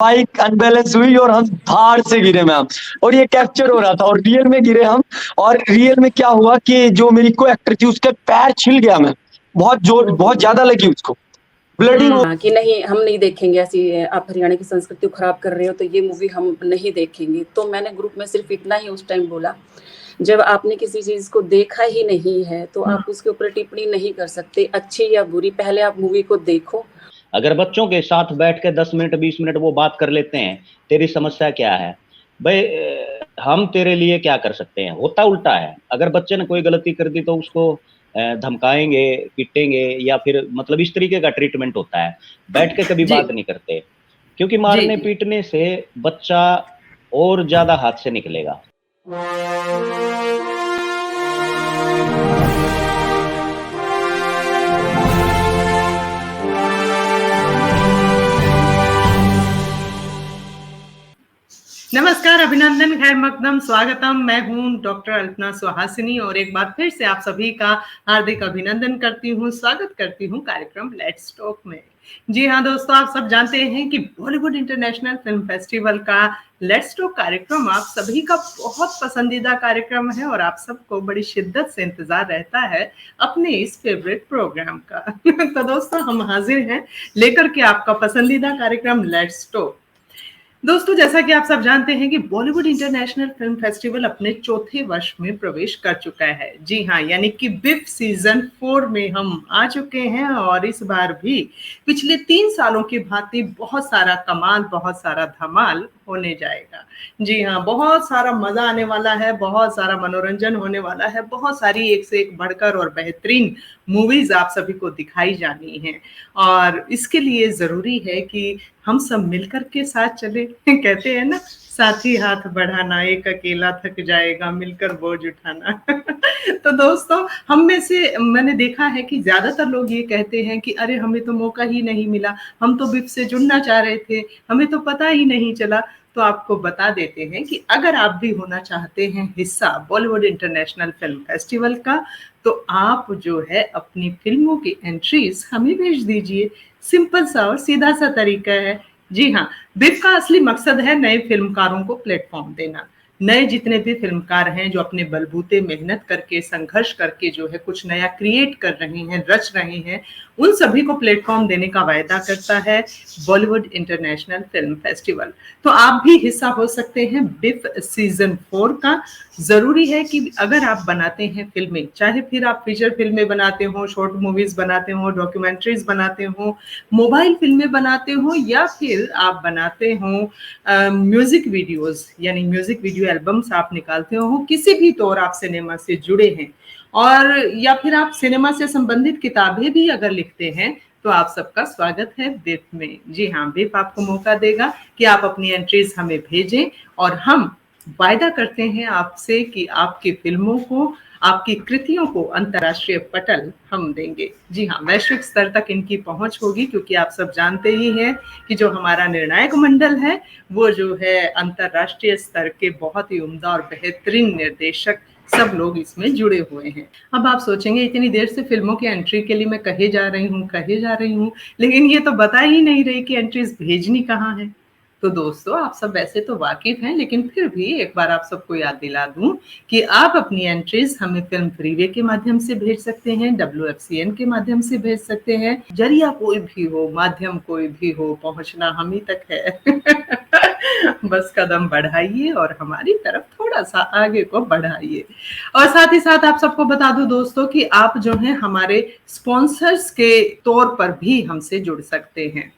Bike unbalance हुई और हम धाड़ से गिरे मैम। और ये कैप्चर हो रहा था और रियल में गिरे हम। और रियल में क्या हुआ कि जो मेरी को एक्टर थी उसका पैर छिल गया मैम, बहुत जोर, बहुत ज्यादा लगी उसको, ब्लडिंग हो। हाँ, कि नहीं हम नहीं देखेंगे ऐसी, आप हरियाणा की संस्कृति को खराब कर रहे हो तो ये मूवी हम नहीं देखेंगे। तो मैंने ग्रुप में सिर्फ इतना ही उस टाइम बोला, जब आपने किसी चीज को देखा ही नहीं है तो आप उसके ऊपर टिप्पणी नहीं कर सकते, अच्छी या बुरी। पहले आप मूवी को देखो। अगर बच्चों के साथ बैठ के 10 मिनट 20 मिनट वो बात कर लेते हैं, तेरी समस्या क्या है भाई, हम तेरे लिए क्या कर सकते हैं, होता उल्टा है। अगर बच्चे ने कोई गलती कर दी तो उसको धमकाएंगे, पीटेंगे, या फिर मतलब इस तरीके का ट्रीटमेंट होता है, बैठ के कभी जी बात नहीं करते। क्योंकि जी मारने जी। पीटने से बच्चा और ज्यादा हाथ से निकलेगा। नमस्कार, अभिनंदन, खैर मकदम, स्वागतम। मैं हूं डॉक्टर अल्पना सुहासिनी और एक बार फिर से आप सभी का हार्दिक अभिनंदन करती हूं, स्वागत करती हूं कार्यक्रम लेट्स टॉक में। जी हाँ दोस्तों, आप सब जानते हैं कि बॉलीवुड इंटरनेशनल फिल्म फेस्टिवल का लेट्स टॉक कार्यक्रम आप सभी का बहुत पसंदीदा कार्यक्रम है और आप सबको बड़ी शिद्दत से इंतजार रहता है अपने इस फेवरेट प्रोग्राम का। तो दोस्तों, हम हाजिर हैं लेकर के आपका पसंदीदा कार्यक्रम लेट्स टॉक। दोस्तों, जैसा कि आप सब जानते हैं कि बॉलीवुड इंटरनेशनल फिल्म फेस्टिवल अपने चौथे वर्ष में प्रवेश कर चुका है। जी हाँ, यानी कि बिफ सीजन 4 में हम आ चुके हैं और इस बार भी पिछले 3 सालों की भांति बहुत सारा कमाल, बहुत सारा धमाल होने जाएगा। जी हाँ, बहुत सारा मजा आने वाला है, बहुत सारा मनोरंजन होने वाला है, बहुत सारी एक से एक बढ़कर और बेहतरीन मूवीज आप सभी को दिखाई जानी है। और इसके लिए जरूरी है कि हम सब मिलकर के साथ चले। कहते हैं ना, साथी हाथ बढ़ाना, एक अकेला थक जाएगा, मिलकर बोझ उठाना। तो दोस्तों, हम में से मैंने देखा है कि ज्यादातर लोग ये कहते हैं कि अरे हमें तो मौका ही नहीं मिला, हम तो बिप से जुड़ना चाह रहे थे, हमें तो पता ही नहीं चला। तो आपको बता देते हैं कि अगर आप भी होना चाहते हैं हिस्सा बॉलीवुड इंटरनेशनल फिल्म फेस्टिवल का, तो आप जो है अपनी फिल्मों की एंट्रीज हमें भेज दीजिए। सिंपल सा और सीधा सा तरीका है। जी हाँ, बिफ का असली मकसद है नए फिल्मकारों को प्लेटफॉर्म देना। नए जितने भी फिल्मकार हैं जो अपने बलबूते मेहनत करके, संघर्ष करके जो है कुछ नया क्रिएट कर रहे हैं, रच रहे हैं, उन सभी को प्लेटफॉर्म देने का वायदा करता है बॉलीवुड इंटरनेशनल फिल्म फेस्टिवल। तो आप भी हिस्सा हो सकते हैं बिफ सीजन 4 का। जरूरी है कि अगर आप बनाते हैं फिल्में, चाहे फिर आप फीचर फिल्में बनाते हो, शॉर्ट मूवीज बनाते हो, डॉक्यूमेंट्रीज बनाते हो, मोबाइल फिल्में बनाते हो, या फिर आप बनाते हो म्यूजिक वीडियोस, यानी म्यूजिक वीडियो एल्बम्स आप निकालते हो, किसी भी तौर आप सिनेमा से जुड़े हैं, और या फिर आप सिनेमा से संबंधित किताबें भी अगर लिखते हैं, तो आप सबका स्वागत है बिप में। जी हाँ, बिप आपको मौका देगा कि आप अपनी एंट्रीज हमें भेजें और हम वायदा करते हैं आपसे कि आपकी फिल्मों को, आपकी कृतियों को अंतर्राष्ट्रीय पटल हम देंगे। जी हाँ, वैश्विक स्तर तक इनकी पहुंच होगी, क्योंकि आप सब जानते ही हैं कि जो हमारा निर्णायक मंडल है वो जो है अंतर्राष्ट्रीय स्तर के बहुत ही उम्दा और बेहतरीन निर्देशक सब लोग इसमें जुड़े हुए हैं। अब आप सोचेंगे इतनी देर से फिल्मों की एंट्री के लिए मैं कहे जा रही हूँ, लेकिन ये तो बता ही नहीं रही कि एंट्रीज भेजनी कहाँ है। तो दोस्तों, आप सब वैसे तो वाकिफ हैं, लेकिन फिर भी एक बार आप सबको याद दिला दूं कि आप अपनी एंट्रीज हमें फिल्म फ्रीवे के माध्यम से भेज सकते हैं, WFCN के माध्यम से भेज सकते हैं। जरिया कोई भी हो, माध्यम कोई भी हो, पहुंचना हम ही तक है। बस कदम बढ़ाइए और हमारी तरफ थोड़ा सा आगे को बढ़ाइए। और साथ ही साथ आप सबको बता दूं दोस्तों कि आप जो हैं हमारे स्पॉन्सर्स के तौर पर भी हमसे जुड़ सकते हैं।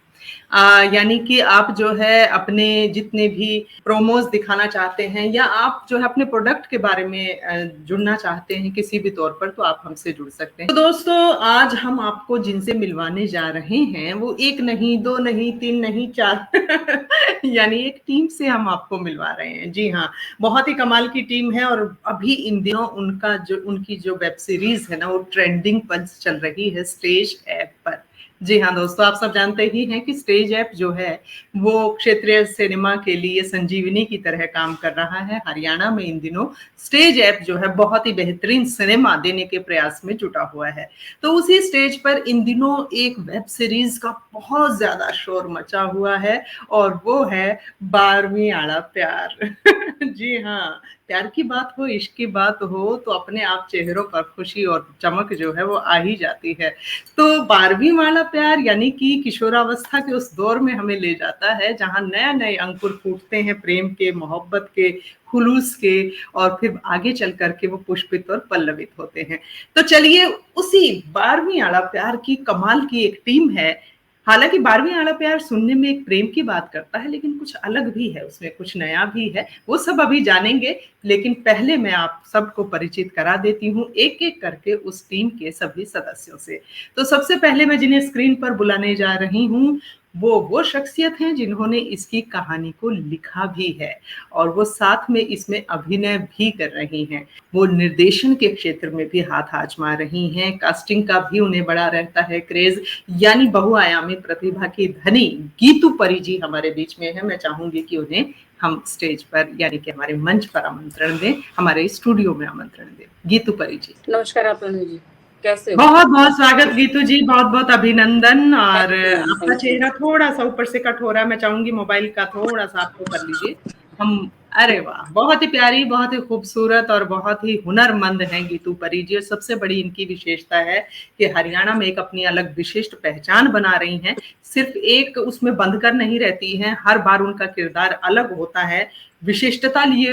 यानी कि आप जो है अपने जितने भी प्रोमोज दिखाना चाहते हैं, या आप जो है अपने प्रोडक्ट के बारे में जुड़ना चाहते हैं किसी भी तौर पर, तो आप हमसे जुड़ सकते हैं। तो दोस्तों, आज हम आपको जिनसे मिलवाने जा रहे हैं वो एक नहीं, दो नहीं, तीन नहीं, 4 यानी एक टीम से हम आपको मिलवा रहे हैं। जी हाँ, बहुत ही कमाल की टीम है और अभी इन दिनों उनकी जो वेब सीरीज है ना, वो ट्रेंडिंग पर चल रही है स्टेज ऐप पर। जी हाँ दोस्तों, आप सब जानते ही हैं कि स्टेज ऐप जो है वो क्षेत्रीय सिनेमा के लिए संजीवनी की तरह काम कर रहा है। हरियाणा में इन दिनों स्टेज ऐप जो है बहुत ही बेहतरीन सिनेमा देने के प्रयास में जुटा हुआ है। तो उसी स्टेज पर इन दिनों एक वेब सीरीज का बहुत ज्यादा शोर मचा हुआ है और वो है 12वीं आड़ा प्यार। जी हाँ, प्यार की बात हो, इश्क की बात हो तो अपने आप चेहरों पर खुशी और चमक जो है वो आ ही जाती है। तो 12वीं वाला प्यार यानी कि किशोरावस्था के उस दौर में हमें ले जाता है जहां नए नए अंकुर फूटते हैं प्रेम के, मोहब्बत के, खुलूस के, और फिर आगे चल करके वो पुष्पित और पल्लवित होते हैं। तो चलिए उसी 12वीं आला प्यार की कमाल की एक टीम है। हालांकि 12वीं आला प्यार सुनने में एक प्रेम की बात करता है, लेकिन कुछ अलग भी है, उसमें कुछ नया भी है, वो सब अभी जानेंगे। लेकिन पहले मैं आप सबको परिचित करा देती हूँ एक एक करके उस टीम के सभी सदस्यों से। तो सबसे पहले मैं जिन्हें स्क्रीन पर बुलाने जा रही हूँ वो शख्सियत हैं जिन्होंने इसकी कहानी को लिखा भी है और वो साथ में इसमें अभिनय भी कर रही हैं। वो निर्देशन के क्षेत्र में भी हाथ आजमा रही हैं, कास्टिंग का भी उन्हें बड़ा रहता है क्रेज, यानी बहुआयामी प्रतिभा की धनी गीतू परी जी हमारे बीच में है। मैं चाहूंगी कि उन्हें हम स्टेज पर यानी कि हमारे मंच पर आमंत्रण दें, हमारे स्टूडियो में आमंत्रण दें। गीतू परी जी, नमस्कार अपर्णा जी, कैसे हो? बहुत बहुत स्वागत गीतू जी, बहुत बहुत अभिनंदन। और आपका चेहरा थोड़ा सा ऊपर से कट हो रहा है, मैं चाहूंगी मोबाइल का थोड़ा सा आपको कर लीजिए हम। अरे वाह, बहुत ही प्यारी, बहुत ही खूबसूरत और बहुत ही हुनरमंद हैं गीतू परी जी। और सबसे बड़ी इनकी विशेषता है कि हरियाणा में एक अपनी अलग विशिष्ट पहचान बना रही हैं। सिर्फ एक उसमें बंद कर नहीं रहती हैं, हर बार उनका किरदार अलग होता है, विशिष्टता लिए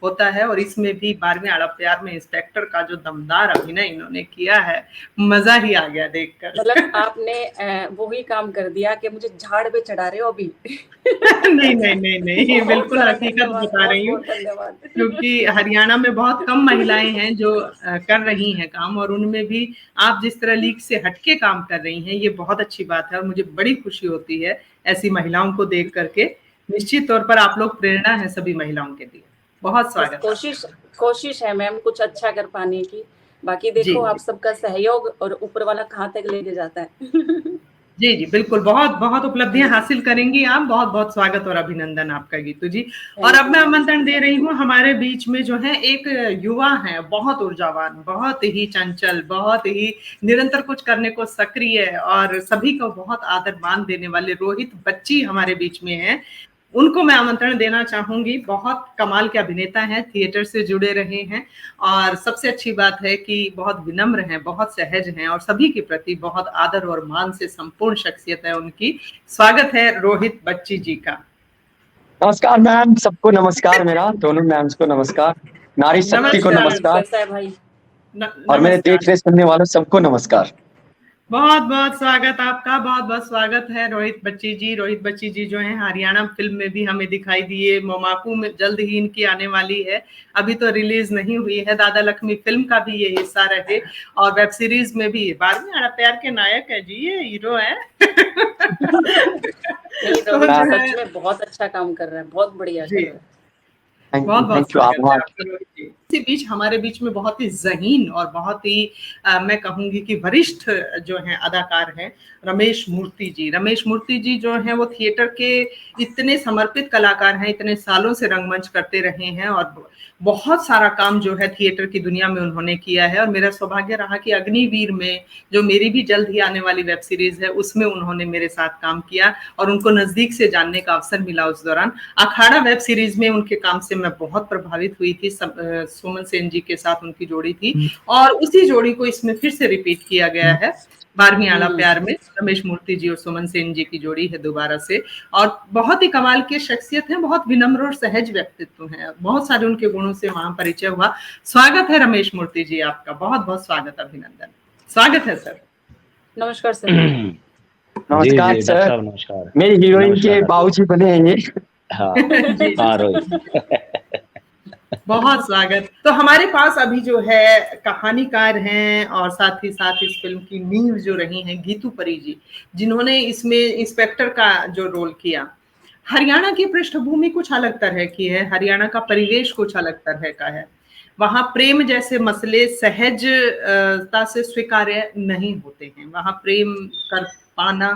होता है। और इसमें भी 12वीं आड़ा प्यार में इंस्पेक्टर का जो दमदार अभिनय इन्होंने किया है, मजा ही आ गया देखकर। मतलब आपने वो ही काम कर दिया कि मुझे झाड़ पे चढ़ा रहे हो अभी। नहीं नहीं नहीं नहीं, बिल्कुल हकीकत बता रही हूँ, धन्यवाद। क्योंकि हरियाणा में बहुत कम महिलाएं हैं जो कर रही हैं काम, और उनमें भी आप जिस तरह लीक से हटके काम कर रही हैं, ये बहुत अच्छी बात है और मुझे बड़ी खुशी होती है ऐसी महिलाओं को देख करके। निश्चित तौर पर आप लोग प्रेरणा है सभी महिलाओं के लिए। बहुत स्वागत। कोशिश है मैम कुछ अच्छा कर पाने की, बाकी देखो आप सबका सहयोग और ऊपर वाला कहाँ तक लेके जाता है। जी जी बिल्कुल, बहुत बहुत उपलब्धियां हासिल करेंगी आप। बहुत बहुत स्वागत और अभिनंदन आपका गीतू जी। और अब मैं आमंत्रण दे रही हूँ हमारे बीच में जो है एक युवा है, बहुत ऊर्जावान, बहुत ही चंचल, बहुत ही निरंतर कुछ करने को सक्रिय और सभी को बहुत आदर मान देने वाले रोहित बच्ची हमारे बीच में है। उनको मैं आमंत्रण देना चाहूंगी। बहुत कमाल के अभिनेता हैं, थिएटर से जुड़े रहे हैं और सबसे अच्छी बात है कि बहुत विनम्र हैं, बहुत सहज हैं और सभी के प्रति बहुत आदर और मान से संपूर्ण शख्सियत है उनकी। स्वागत है रोहित बच्ची जी का। नमस्कार मैम, सबको नमस्कार, मेरा दोनों मैम्स को नमस्कार, नारी शक्ति को नमस्कार भाई। और मेरे देख रहे सुनने वालों सबको नमस्कार। बहुत बहुत स्वागत आपका, बहुत बहुत स्वागत है रोहित बच्ची जी। रोहित बच्ची जी जो है हरियाणा फिल्म में भी हमें दिखाई दिए, मोमाकू में जल्द ही इनकी आने वाली है, अभी तो रिलीज नहीं हुई है। दादा लक्ष्मी फिल्म का भी ये हिस्सा रहे और वेब सीरीज में भी 12वीं आड़ा प्यार के नायक है जी, ये हीरो है। तो सच में बहुत अच्छा काम कर रहा है, बहुत बढ़िया कर रहा है। बहुत बहुत स्वागत है आपका रोहित जी। इसी बीच हमारे बीच में बहुत ही ज़हीन और बहुत ही मैं कहूंगी कि वरिष्ठ जो हैं अदाकार हैं रमेश मूर्ति जी। रमेश मूर्ति जी जो हैं वो थिएटर के इतने समर्पित कलाकार हैं, इतने सालों से रंगमंच करते रहे हैं और बहुत सारा काम जो है थिएटर की दुनिया में उन्होंने किया है। और मेरा सौभाग्य रहा कि अग्निवीर में, जो मेरी भी जल्द ही आने वाली वेब सीरीज है, उसमें उन्होंने मेरे साथ काम किया और उनको नजदीक से जानने का अवसर मिला उस दौरान। अखाड़ा वेब सीरीज में उनके काम से मैं बहुत प्रभावित हुई थी, सुमन सेन जी के साथ उनकी जोड़ी थी और उसी जोड़ी को इसमें फिर से रिपीट किया गया है 12वीं आड़ा प्यार में। रमेश मूर्ति जी और सुमन सेन जी की जोड़ी है दोबारा से और बहुत ही कमाल के शख्सियत है, बहुत विनम्र और सहज व्यक्तित्व है, बहुत सारे उनके गुणों से वहां परिचय हुआ। स्वागत है रमेश मूर्ति जी आपका, बहुत बहुत स्वागत, अभिनंदन। स्वागत है सर। नमस्कार सर। नमस्कार सर, नमस्कार। मेरी हीरोइन के बाबूजी बने हैं ये। हाँ रोहित। बहुत स्वागत। तो हमारे पास अभी जो है कहानीकार हैं और साथ ही साथ इस फिल्म की नींव जो रही हैं गीतू परी जी, जिन्होंने इसमें इंस्पेक्टर का जो रोल किया। हरियाणा की पृष्ठभूमि कुछ अलग तरह की है, हरियाणा का परिवेश कुछ अलग तरह का है। वहां प्रेम जैसे मसले सहजता से स्वीकार्य नहीं होते हैं, वहां प्रेम कर पाना,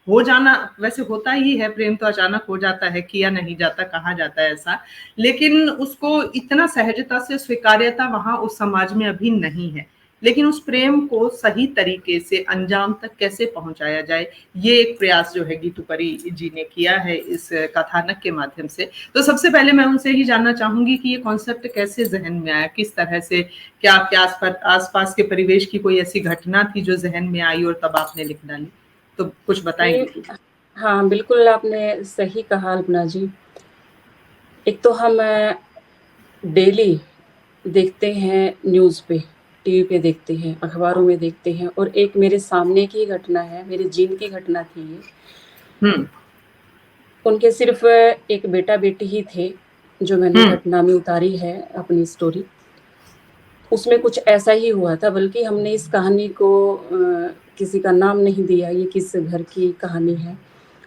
हो जाना, वैसे होता ही है, प्रेम तो अचानक हो जाता है, किया नहीं जाता, कहा जाता है ऐसा, लेकिन उसको इतना सहजता से स्वीकार्यता वहां उस समाज में अभी नहीं है। लेकिन उस प्रेम को सही तरीके से अंजाम तक कैसे पहुंचाया जाए, ये एक प्रयास जो है गीतू परी जी ने किया है इस कथानक के माध्यम से। तो सबसे पहले मैं उनसे ही जानना चाहूंगी कि ये कॉन्सेप्ट कैसे जहन में आया, किस तरह से, क्या आपके आसपास के परिवेश की कोई ऐसी घटना थी जो जहन में आई और तब आपने लिख डाली, तो कुछ बताएंगे? हाँ, बिल्कुल आपने सही कहा अल्पना जी। एक तो हम डेली देखते हैं न्यूज़ पे, टीवी पे देखते हैं, अखबारों में देखते हैं, और एक मेरे सामने की घटना है, मेरे जीन की घटना थी ये। उनके सिर्फ एक बेटा बेटी ही थे, जो मैंने घटना में उतारी है अपनी स्टोरी। उसमें कुछ ऐसा ही हुआ था, बल्कि हमने इस कहानी को किसी का नाम नहीं दिया, ये किस घर की कहानी है।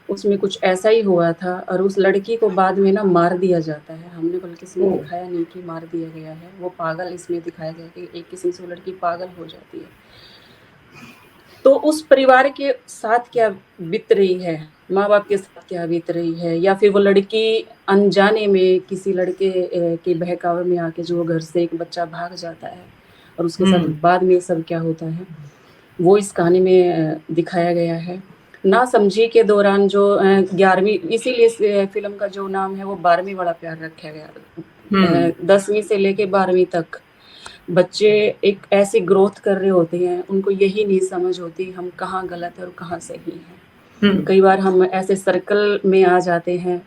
उसमें कुछ ऐसा ही हुआ था, और उस लड़की को बाद में ना मार दिया जाता है। हमने बल्कि इसमें दिखाया नहीं कि मार दिया गया है, वो पागल इसमें दिखाया गया कि एक किस्म से वो लड़की पागल हो जाती है। तो उस परिवार के साथ क्या बीत रही है, माँ बाप के साथ क्या बीत रही है, या फिर वो लड़की अनजाने में किसी लड़के के बहकावे में आके जो घर से एक बच्चा भाग जाता है और उसके साथ बाद में सब क्या होता है, वो इस कहानी में दिखाया गया है। ना समझी के दौरान जो 11वीं, इसीलिए फिल्म का जो नाम है वो 12वीं वाला प्यार रखा गया। 10वीं से लेके 12वीं तक बच्चे एक ऐसी ग्रोथ कर रहे होते हैं, उनको यही नहीं समझ होती हम कहाँ गलत है और कहाँ सही है। कई बार हम ऐसे सर्कल में आ जाते हैं,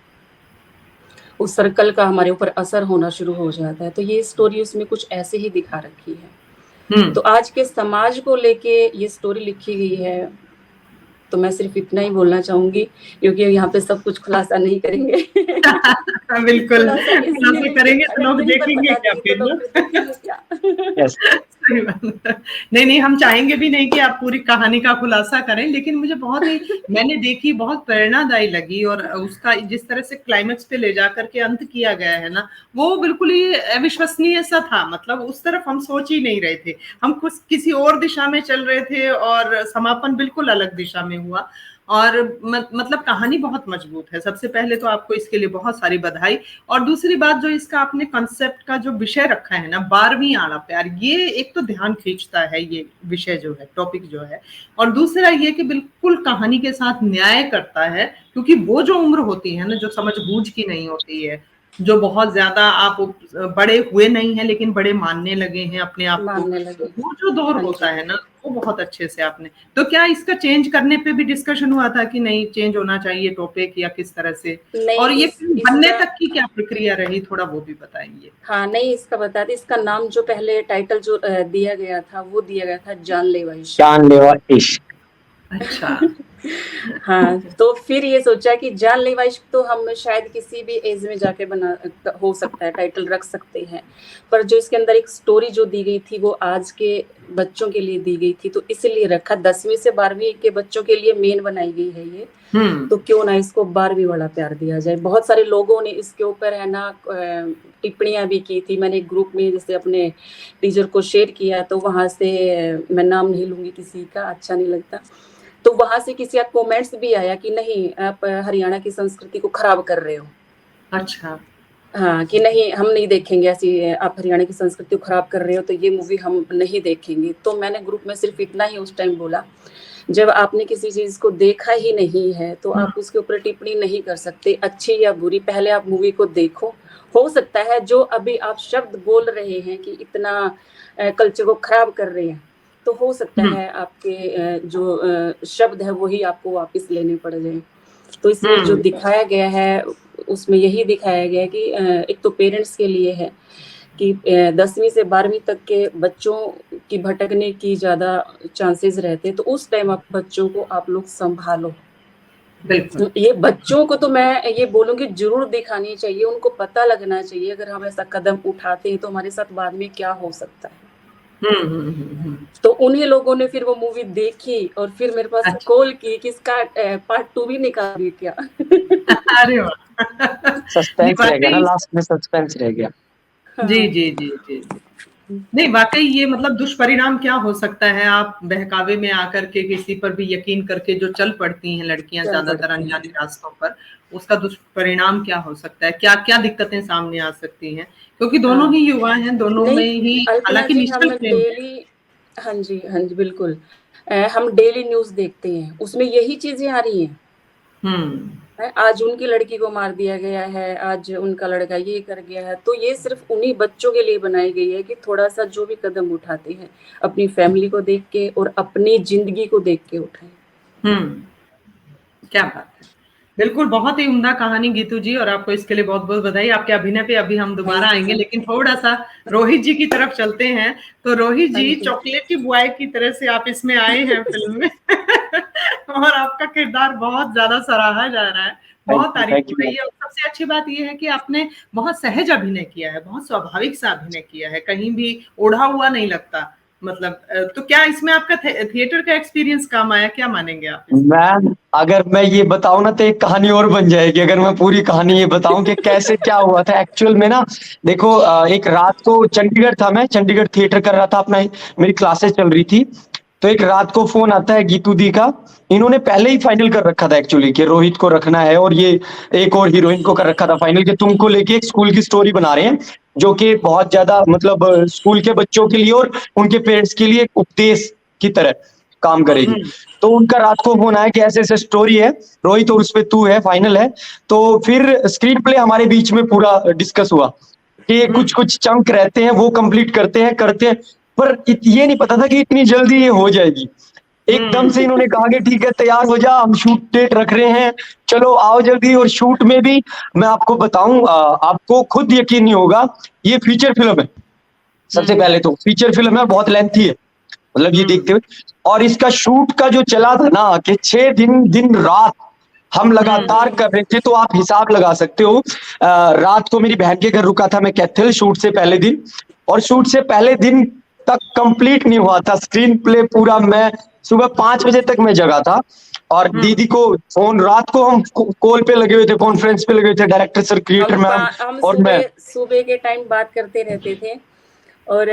उस सर्कल का हमारे ऊपर असर होना शुरू हो जाता है। तो ये स्टोरी उसमें कुछ ऐसे ही दिखा रखी है। तो आज के समाज को लेके ये स्टोरी लिखी गई है। तो मैं सिर्फ इतना ही बोलना चाहूंगी, क्योंकि यहाँ पे सब कुछ खुलासा नहीं करेंगे। बिल्कुल खुलासा करेंगे तो लोग देखेंगे क्या फिर? नहीं, हम चाहेंगे भी नहीं कि आप पूरी कहानी का खुलासा करें, लेकिन मुझे बहुत ही, मैंने देखी, बहुत प्रेरणादायी लगी, और उसका जिस तरह से क्लाइमेक्स पे ले जाकर के अंत किया गया है ना, वो बिल्कुल ही अविश्वसनीय सा था। मतलब उस तरफ हम सोच ही नहीं रहे थे, हम कुछ किसी और दिशा में चल रहे थे और समापन बिल्कुल अलग दिशा में हुआ। और मतलब कहानी बहुत मजबूत है। सबसे पहले तो आपको इसके लिए बहुत सारी बधाई। और दूसरी बात, जो इसका आपने कॉन्सेप्ट का जो विषय रखा है ना, 12वीं आला प्यार, ये एक तो ध्यान खींचता है, ये विषय जो है, टॉपिक जो है, और दूसरा ये कि बिल्कुल कहानी के साथ न्याय करता है, क्योंकि वो जो उम्र होती है ना, जो समझ बूझ की नहीं होती है, जो बहुत ज्यादा आप बड़े हुए नहीं हैं लेकिन बड़े मानने लगे हैं अपने आप को, वो जो दौर होता है ना, वो बहुत अच्छे से आपने। तो क्या इसका चेंज करने पे भी डिस्कशन हुआ था कि नहीं चेंज होना चाहिए टॉपिक, या किस तरह से, और ये बनने तक की क्या प्रक्रिया रही, थोड़ा वो भी बताएंगे? हाँ, नहीं, इसका बताते, इसका नाम जो पहले टाइटल जो दिया गया था, वो दिया गया था जानलेवा इश्क। जानलेवा इश्क। अच्छा। हाँ, तो फिर ये सोचा कि जानलेवा इश्क तो हम शायद किसी भी एज में जाके बना हो सकता है, टाइटल रख सकते हैं, पर जो इसके अंदर एक स्टोरी जो दी गई थी वो आज के बच्चों के लिए दी गई थी, तो इसलिए रखा। 10वीं से 12वीं के बच्चों के लिए मेन बनाई गई है ये, तो क्यों ना इसको 12वीं वाला प्यार दिया जाए। बहुत सारे लोगों ने इसके ऊपर है ना टिप्पणियां भी की थी। मैंने एक ग्रुप में जैसे अपने टीचर को शेयर किया, तो वहां से, मैं नाम नहीं लूंगी किसी का, अच्छा नहीं लगता, तो वहां से किसी का कमेंट्स भी आया कि नहीं, आप हरियाणा की संस्कृति को खराब कर रहे हो। अच्छा। हाँ, कि नहीं, हम नहीं देखेंगे ऐसी, आप हरियाणा की संस्कृति को खराब कर रहे हो, तो ये मूवी हम नहीं देखेंगे। तो मैंने ग्रुप में सिर्फ इतना ही उस टाइम बोला, जब आपने किसी चीज को देखा ही नहीं है तो आप उसके ऊपर टिप्पणी नहीं कर सकते, अच्छी या बुरी। पहले आप मूवी को देखो। हो सकता है जो अभी आप शब्द बोल रहे हैं कि इतना कल्चर को खराब कर रहे हैं, तो हो सकता है आपके जो शब्द है वही आपको वापस लेने पड़ जाए। तो इसमें जो दिखाया गया है उसमें यही दिखाया गया है कि एक तो पेरेंट्स के लिए है कि 10वीं से 12वीं तक के बच्चों की भटकने की ज्यादा चांसेस रहते हैं, तो उस टाइम आप बच्चों को आप लोग संभालो। बिल्कुल। ये बच्चों को तो मैं ये बोलूंगी जरूर दिखानी चाहिए, उनको पता लगना चाहिए अगर हम ऐसा कदम उठाते हैं तो हमारे साथ बाद में क्या हो सकता है। तो उन्हीं लोगों ने फिर वो मूवी देखी और फिर मेरे पास कॉल की कि इसका पार्ट 2 भी निकालिए क्या। अरे वाह, सस्पेंस रह गया ना, लास्ट में सस्पेंस रह गया। जी जी जी जी। नहीं, वाकई ये मतलब दुष्परिणाम क्या हो सकता है, आप बहकावे में आकर के किसी पर भी यकीन करके जो चल पड़ती हैं लड़कियां ज्यादातर अनजाने रास्तों पर, उसका दुष्परिणाम क्या हो सकता है, क्या क्या दिक्कतें सामने आ सकती हैं, क्योंकि दोनों ही युवा हैं, दोनों में ही अल्पना हालांकि जी, निश्चल हम प्रेम है। डेली, हाँ जी हाँ जी बिल्कुल, हम डेली न्यूज देखते हैं, उसमें यही चीजें आ रही हैं। आज उनकी लड़की को मार दिया गया है, आज उनका लड़का ये कर गया है, तो ये सिर्फ उन्हीं बच्चों के लिए बनाई गई है कि थोड़ा सा जो भी कदम उठाते हैं अपनी फैमिली को देख के और अपनी जिंदगी को देख के उठाएं। क्या बात है, बिल्कुल, बहुत ही उम्दा कहानी गीतू जी, और आपको इसके लिए बहुत बहुत बधाई। आपके अभिनय पे अभी हम दोबारा आएंगे, लेकिन थोड़ा सा रोहित जी की तरफ चलते हैं। तो रोहित जी, चॉकलेटी बॉय की तरह से आप इसमें आए हैं फिल्म में और आपका किरदार बहुत ज्यादा सराहा जा रहा है, बहुत तारीफ हो रही है। और सबसे अच्छी बात यह है कि आपने बहुत सहज अभिनय किया है, बहुत स्वाभाविक सा अभिनय किया है, कहीं भी ओढ़ा हुआ नहीं लगता। मतलब तो क्या इसमें आपका थिएटर का एक्सपीरियंस काम आया, क्या मानेंगे आप? मैम, अगर मैं ये बताऊं ना तो एक कहानी और बन जाएगी, अगर मैं पूरी कहानी ये बताऊं कि कैसे क्या हुआ था एक्चुअल में ना। देखो, एक रात को चंडीगढ़ था, मैं चंडीगढ़ थिएटर कर रहा था अपना, मेरी क्लासेस चल रही थी। तो एक रात को फोन आता है गीतू दी का। इन्होंने पहले ही फाइनल कर रखा था एक्चुअली कि रोहित को रखना है, और ये एक और हीरोइन को कर रखा था फाइनल कि तुमको लेके एक स्कूल की स्टोरी बना रहे हैं, जो कि बहुत ज्यादा मतलब स्कूल के बच्चों के लिए और उनके पेरेंट्स के लिए एक उपदेश की तरह काम करेगी। तो उनका रात को फोन आया कि ऐसे ऐसे स्टोरी है रोहित, और उसपे तू है, फाइनल है। तो फिर स्क्रीन प्ले हमारे बीच में पूरा डिस्कस हुआ कि कुछ कुछ चंक रहते हैं वो कंप्लीट करते हैं, पर ये नहीं पता था कि इतनी जल्दी ये हो जाएगी। एकदम से इन्होंने कहा कि ठीक है तैयार हो जा, हम शूट डेट रख रहे हैं, चलो आओ जल्दी। और शूट में भी मैं आपको बताऊं, आपको खुद यकीन नहीं होगा, ये फीचर फिल्म है। सबसे पहले तो फीचर फिल्म है, बहुत लेंथी है, मतलब ये देखते हुए। और इसका शूट का जो चला था ना कि 6 दिन रात हम लगातार कर रहे थे, तो आप हिसाब लगा सकते हो। रात को मेरी बहन के घर रुका था मैं कैथल, शूट से पहले दिन, और शूट से पहले दिन तक कंप्लीट नहीं हुआ था स्क्रीन प्ले पूरा। मैं सुबह 5 बजे तक मैं जगा था, और दीदी को फोन, रात को हम कॉल पे लगे हुए थे, कॉन्फ्रेंस पे लगे हुए थे, डायरेक्टर सर, क्रिएटर मैम और मैं। सुबह के टाइम बात करते रहते थे, और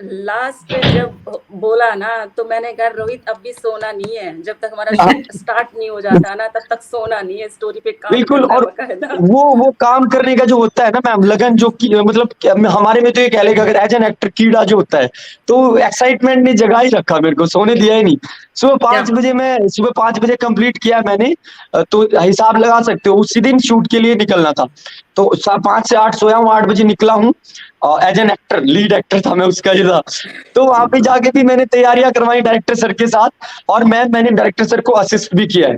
लास्ट जब बोला ना तो मैंने कहा रोहित अब भी सोना नहीं है, जब तक हमारा शूट स्टार्ट नहीं हो जाता ना तब तक सोना नहीं है, स्टोरी पे काम बिल्कुल। करना और बकायदा। वो काम करने का जो होता है ना मैम, लगन, जो मतलब हमारे में तो ये कह लेगा अगर एज एन एक्टर कीड़ा जो होता है, तो एक्साइटमेंट ने जगा ही रखा, मेरे को सोने दिया ही नहीं। सुबह 5 बजे कंप्लीट किया मैंने। तो हिसाब लगा सकते हो, उसी दिन शूट के लिए निकलना था। तो 5 से 8 सोया हूँ, 8 बजे निकला हूँ। As an actor, lead actor था मैं उसका ही था। तो वहां पे जाके भी मैंने तैयारियां करवाई डायरेक्टर सर के साथ, और मैंने डायरेक्टर सर को असिस्ट भी किया है।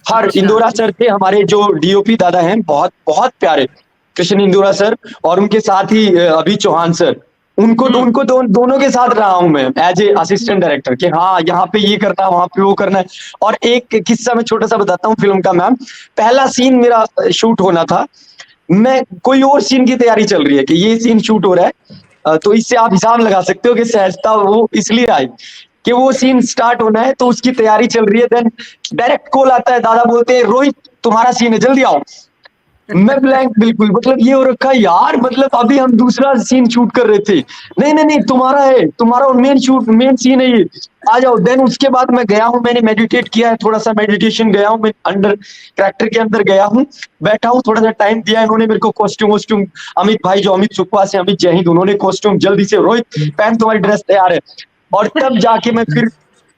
हर इंदौरा सर थे हमारे जो डीओपी दादा हैं, बहुत बहुत प्यारे, कृष्ण इंदौरा सर, और उनके साथ ही अभी चौहान सर, उनको दोनों के साथ रहा हूं मैं एज ए असिस्टेंट डायरेक्टर कि हाँ यहाँ पे ये करना है, वहां पे वो करना है। और एक किस्सा मैं छोटा सा बताता हूँ फिल्म का मैम। पहला सीन मेरा शूट होना था, मैं कोई और सीन की तैयारी चल रही है कि ये सीन शूट हो रहा है। तो इससे आप हिसाब लगा सकते हो कि सहजता वो इसलिए आई कि वो सीन स्टार्ट होना है, तो उसकी तैयारी चल रही है। देन डायरेक्ट कॉल आता है, दादा बोलते हैं रोहित तुम्हारा सीन है, जल्दी आओ। मैं ब्लैंक बिल्कुल, मतलब ये हो रखा यार, मतलब अभी हम दूसरा सीन शूट कर रहे थे, नहीं तुम्हारा है, तुम्हारा मेन सीन है, ये आ जाओ। देन उसके बाद मैं गया हूँ, मैंने मेडिटेट किया है, थोड़ा सा मेडिटेशन गया हूँ मैं, अंडर कैरेक्टर के अंदर गया हूँ, बैठा हूँ, थोड़ा सा टाइम दिया इन्होंने मेरे को। कॉस्ट्यूम अमित भाई, जो अमित सुखवा से, अमित जय हिंद, उन्होंने कॉस्ट्यूम जल्दी से, रोहित पहन तुम्हारी ड्रेस तैयार है। और तब जाके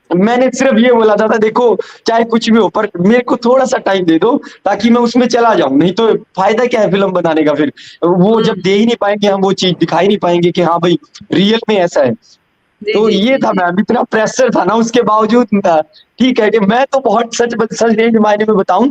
मैंने सिर्फ ये बोला था देखो चाहे कुछ भी हो पर मेरे को थोड़ा सा टाइम दे दो ताकि मैं उसमें चला जाऊं, नहीं तो फायदा क्या है फिल्म बनाने का, फिर वो जब दे ही नहीं पाएंगे हम, वो चीज दिखाई नहीं पाएंगे कि हाँ भाई रियल में ऐसा है। तो ये था मैम, इतना प्रेशर था ना, उसके बावजूद ठीक है कि मैं तो बहुत सच मायने में बताऊं,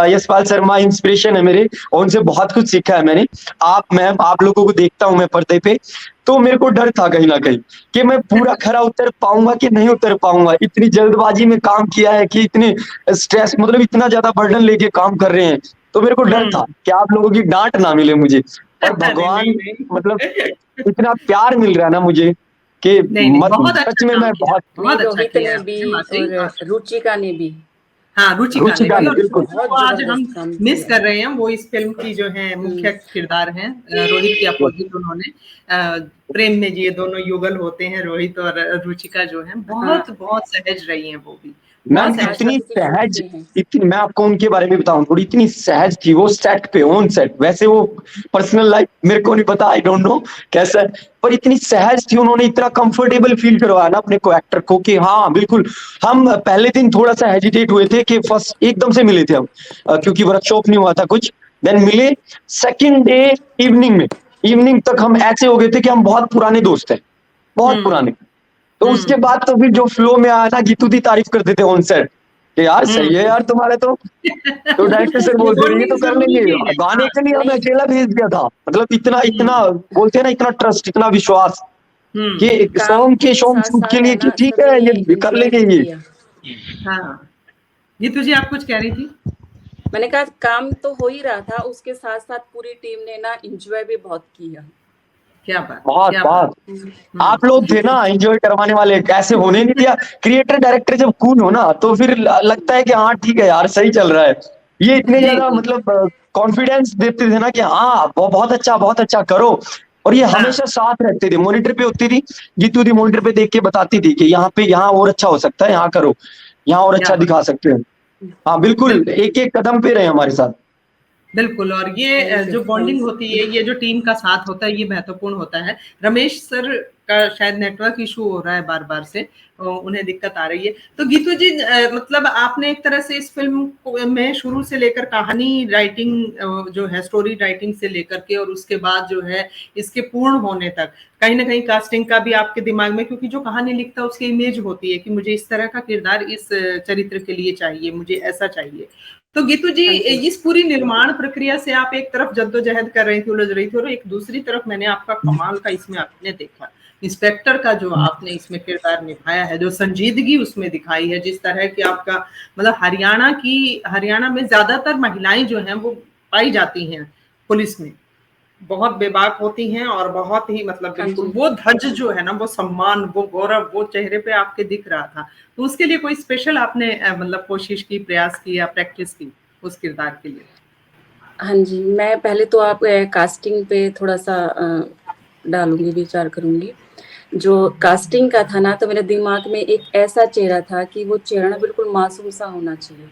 यशपाल शर्मा इंस्पिरेशन है मेरे, और उनसे बहुत कुछ सीखा है मैंने। आप लोगों को देखता हूं मैं पर्दे पे, तो मेरे को डर था कहीं ना कहीं कि मैं पूरा खरा उतर पाऊंगा कि नहीं उतर पाऊंगा। इतनी जल्दबाजी में काम किया है कि इतने स्ट्रेस, मतलब इतना ज्यादा बर्डन लेके काम कर रहे हैं, तो मेरे को डर था कि आप लोगों की डांट ना मिले मुझे। और भगवान मतलब इतना प्यार मिल रहा है ना मुझे कि बहुत सच में मैं बहुत रोहित ने भी और रुचिका ने भी हाँ, रुचिका ने रुचिका की, ने, और बिल्कुल। वो आज हम जबरदस्त काम मिस किया। कर रहे हैं। वो इस फिल्म की जो है मुख्य किरदार हैं, रोहित के अपोजिट उन्होंने प्रेम में ये दोनों युगल होते हैं, रोहित और रुचिका जो है, बहुत बहुत सहज रही हैं वो भी, मैम बहुत सहज। भाजपा इतनी किसी शूट सहज, के हैं। इतनी, मैं आपको उनके बारे में बताऊं थोड़ी, इतनी सहज थी वो सेट पे, ऑन सेट। वैसे वो पर्सनल लाइफ मेरे को नहीं पता, आई डोंट नो कैसा है, पर इतनी सहज थी, उन्होंने इतना कंफर्टेबल फील करवाया ना अपने को एक्टर को कि हाँ बिल्कुल। हम पहले दिन थोड़ा सा हेजिटेट हुए थे कि फर्स्ट एकदम से मिले थे हम, क्योंकि वर्कशॉप नहीं हुआ था कुछ, देन मिले। सेकंड डे इवनिंग तक हम ऐसे हो गए थे कि हम बहुत पुराने दोस्त हैं, बहुत पुराने। तो उसके बाद तो फिर जो फ्लो में आया ना, गीतू दी तारीफ करते थे ऑन सेट कि यार सही है यार तुम्हारे तो डायरेक्टर सर ये बोलते रहे ये बॉन्डिंग तो कर जरूरी लेंगे। भी है। गाने के लिए हमें नहीं। अकेला भेज दिया था, मतलब इतना इतना बोलते हैं ना, इतना ट्रस्ट, इतना विश्वास कि एक काम सॉन्ग के के सॉन्ग साथ शूट के साथ लिए है कि ना, ठीक है सभी ये कर एंजॉय लेंगे भी ये। किया। हाँ, ये तुझे आप कुछ कह रही थी? मैंने कहा काम तो हो ही रहा था, उसके साथ साथ पूरी टीम ने ना एंजॉय भी बहुत किया। क्या बात, बहुत क्या बहुत बात। आप लोग थे ना एंजॉय करवाने वाले, कैसे होने नहीं दिया। क्रिएटर डायरेक्टर जब कूल हो ना, तो फिर लगता है कि हाँ ठीक है यार सही चल रहा है। ये इतने जी ज्यादा जी। मतलब कॉन्फिडेंस देते थे ना कि हाँ वो बहुत अच्छा करो। और ये हाँ हमेशा साथ रहते थे, मॉनिटर पे होती थी, जीतू दी मॉनिटर पे देख के बताती थी कि यहाँ पे यहाँ और अच्छा हो सकता है, यहाँ करो, यहाँ और क्या अच्छा बात, दिखा सकते हैं। हाँ बिल्कुल, बिल्कुल एक एक कदम पे रहे हमारे साथ। बिल्कुल। और ये थैंक यू, जो बॉन्डिंग थैंक होती है, ये जो टीम का साथ होता है, ये महत्वपूर्ण होता है। रमेश सर का शायद नेटवर्क इशू हो रहा है बार बार से, उन्हें दिक्कत आ रही है। तो गीतू जी, मतलब आपने एक तरह से इस फिल्म में शुरू से लेकर कहानी राइटिंग जो है, स्टोरी राइटिंग से लेकर के, और उसके बाद जो है इसके पूर्ण होने तक, कहीं ना कहीं कास्टिंग का भी आपके दिमाग में, क्योंकि जो कहानी लिखता है उसकी इमेज होती है कि मुझे इस तरह का किरदार इस चरित्र के लिए चाहिए, मुझे ऐसा चाहिए। तो गीतू जी, हाँ जी। इस पूरी निर्माण प्रक्रिया से आप एक तरफ जद्दोजहद कर रही थी, उलझ रही थी, और एक दूसरी तरफ मैंने आपका कमाल का इसमें आपने देखा, इंस्पेक्टर का जो आपने इसमें किरदार निभाया है, जो संजीदगी उसमें दिखाई है, जिस तरह की आपका मतलब हरियाणा में ज्यादातर महिलाएं जो हैं वो पाई जाती हैं पुलिस में, बहुत बेबाक होती हैं, और बहुत ही मतलब हाँ बिल्कुल जी। वो धज जो है ना, वो सम्मान, वो गौरव, वो चेहरे पे आपके दिख रहा था। तो उसके लिए कोई स्पेशल आपने मतलब कोशिश की, प्रयास की या प्रैक्टिस की उस किरदार के लिए? हाँ जी, मैं पहले तो आप कास्टिंग पे थोड़ा-सा डालूँगी, विचार करूँगी। जो कास्टिंग का था ना, तो मेरे दिमाग में एक ऐसा चेहरा था कि वो चेहरा ना बिल्कुल मासूम सा होना चाहिए।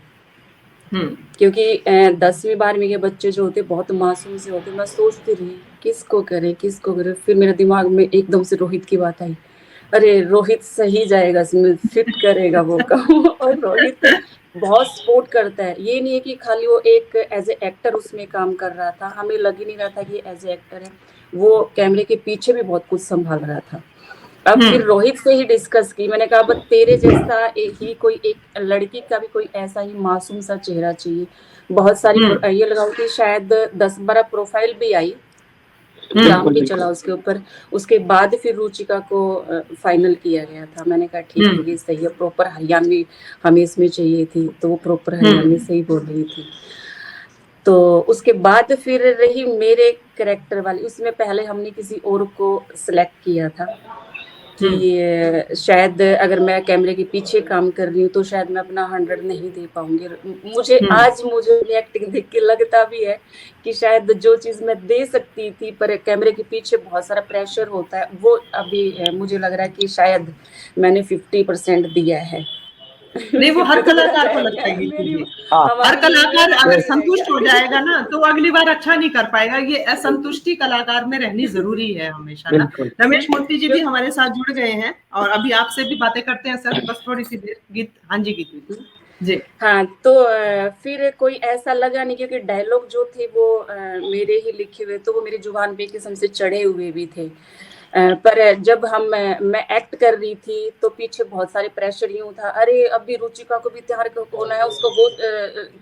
क्योंकि 10वीं 12वीं के बच्चे जो होते बहुत मासूम से होते। मैं सोचती रही किसको करे, फिर मेरे दिमाग में एकदम से रोहित की बात आई। अरे रोहित सही जाएगा इसमें, फिट करेगा वो काम। और रोहित बहुत सपोर्ट करता है। ये नहीं है कि खाली वो एक एज ए एक्टर उसमें काम कर रहा था, हमें लग ही नहीं रहा था कि एज ए एक्टर है। वो कैमरे के पीछे भी बहुत कुछ संभाल रहा था। अब फिर रोहित से ही डिस्कस की, मैंने कहा बस तेरे जैसा ही कोई एक लड़की का भी कोई ऐसा ही मासूम सा चेहरा चाहिए। बहुत सारी ये लगाओ कि शायद 10-12 प्रोफाइल भी आई, काम भी चला उसके ऊपर। उसके बाद फिर रुचिका को फाइनल किया गया था। मैंने कहा ठीक है ये सही है, प्रॉपर हरियाणवी हमें इसमें चाहिए थी, तो वो प्रॉपर हरियाणवी से ही बोल रही थी। तो उसके बाद फिर रही मेरे कैरेक्टर वाली, उसमें पहले हमने किसी और को सिलेक्ट किया था कि शायद अगर मैं कैमरे के पीछे काम कर रही हूँ तो शायद मैं अपना 100 नहीं दे पाऊंगी। मुझे अपनी एक्टिंग देख के लगता भी है कि शायद जो चीज मैं दे सकती थी, पर कैमरे के पीछे बहुत सारा प्रेशर होता है, वो अभी मुझे लग रहा है कि शायद मैंने 50% दिया है। नहीं, वो हर कलाकार को लगता है मेरी कि हाँ हर कलाकार अगर संतुष्ट हो गया। जाएगा ना, तो अगली बार अच्छा नहीं कर पाएगा। ये असंतुष्टि कलाकार में रहनी जरूरी है हमेशा ना। बिल्कुल। रमेश मूर्ति जी भी हमारे साथ जुड़ गए हैं, और अभी आपसे भी बातें करते हैं सर, बस थोड़ी सी देर। गीत, हाँ जी गीत जी। हाँ, तो फिर कोई ऐसा लगा नहीं, क्योंकि डायलॉग जो थे वो मेरे ही लिखे हुए, तो वो मेरी जुबान पे किस्म से चढ़े हुए भी थे। पर जब मैं एक्ट कर रही थी तो पीछे बहुत सारे प्रेशर यूं था, अरे अभी रुचिका को भी तैयार होना है, उसको वो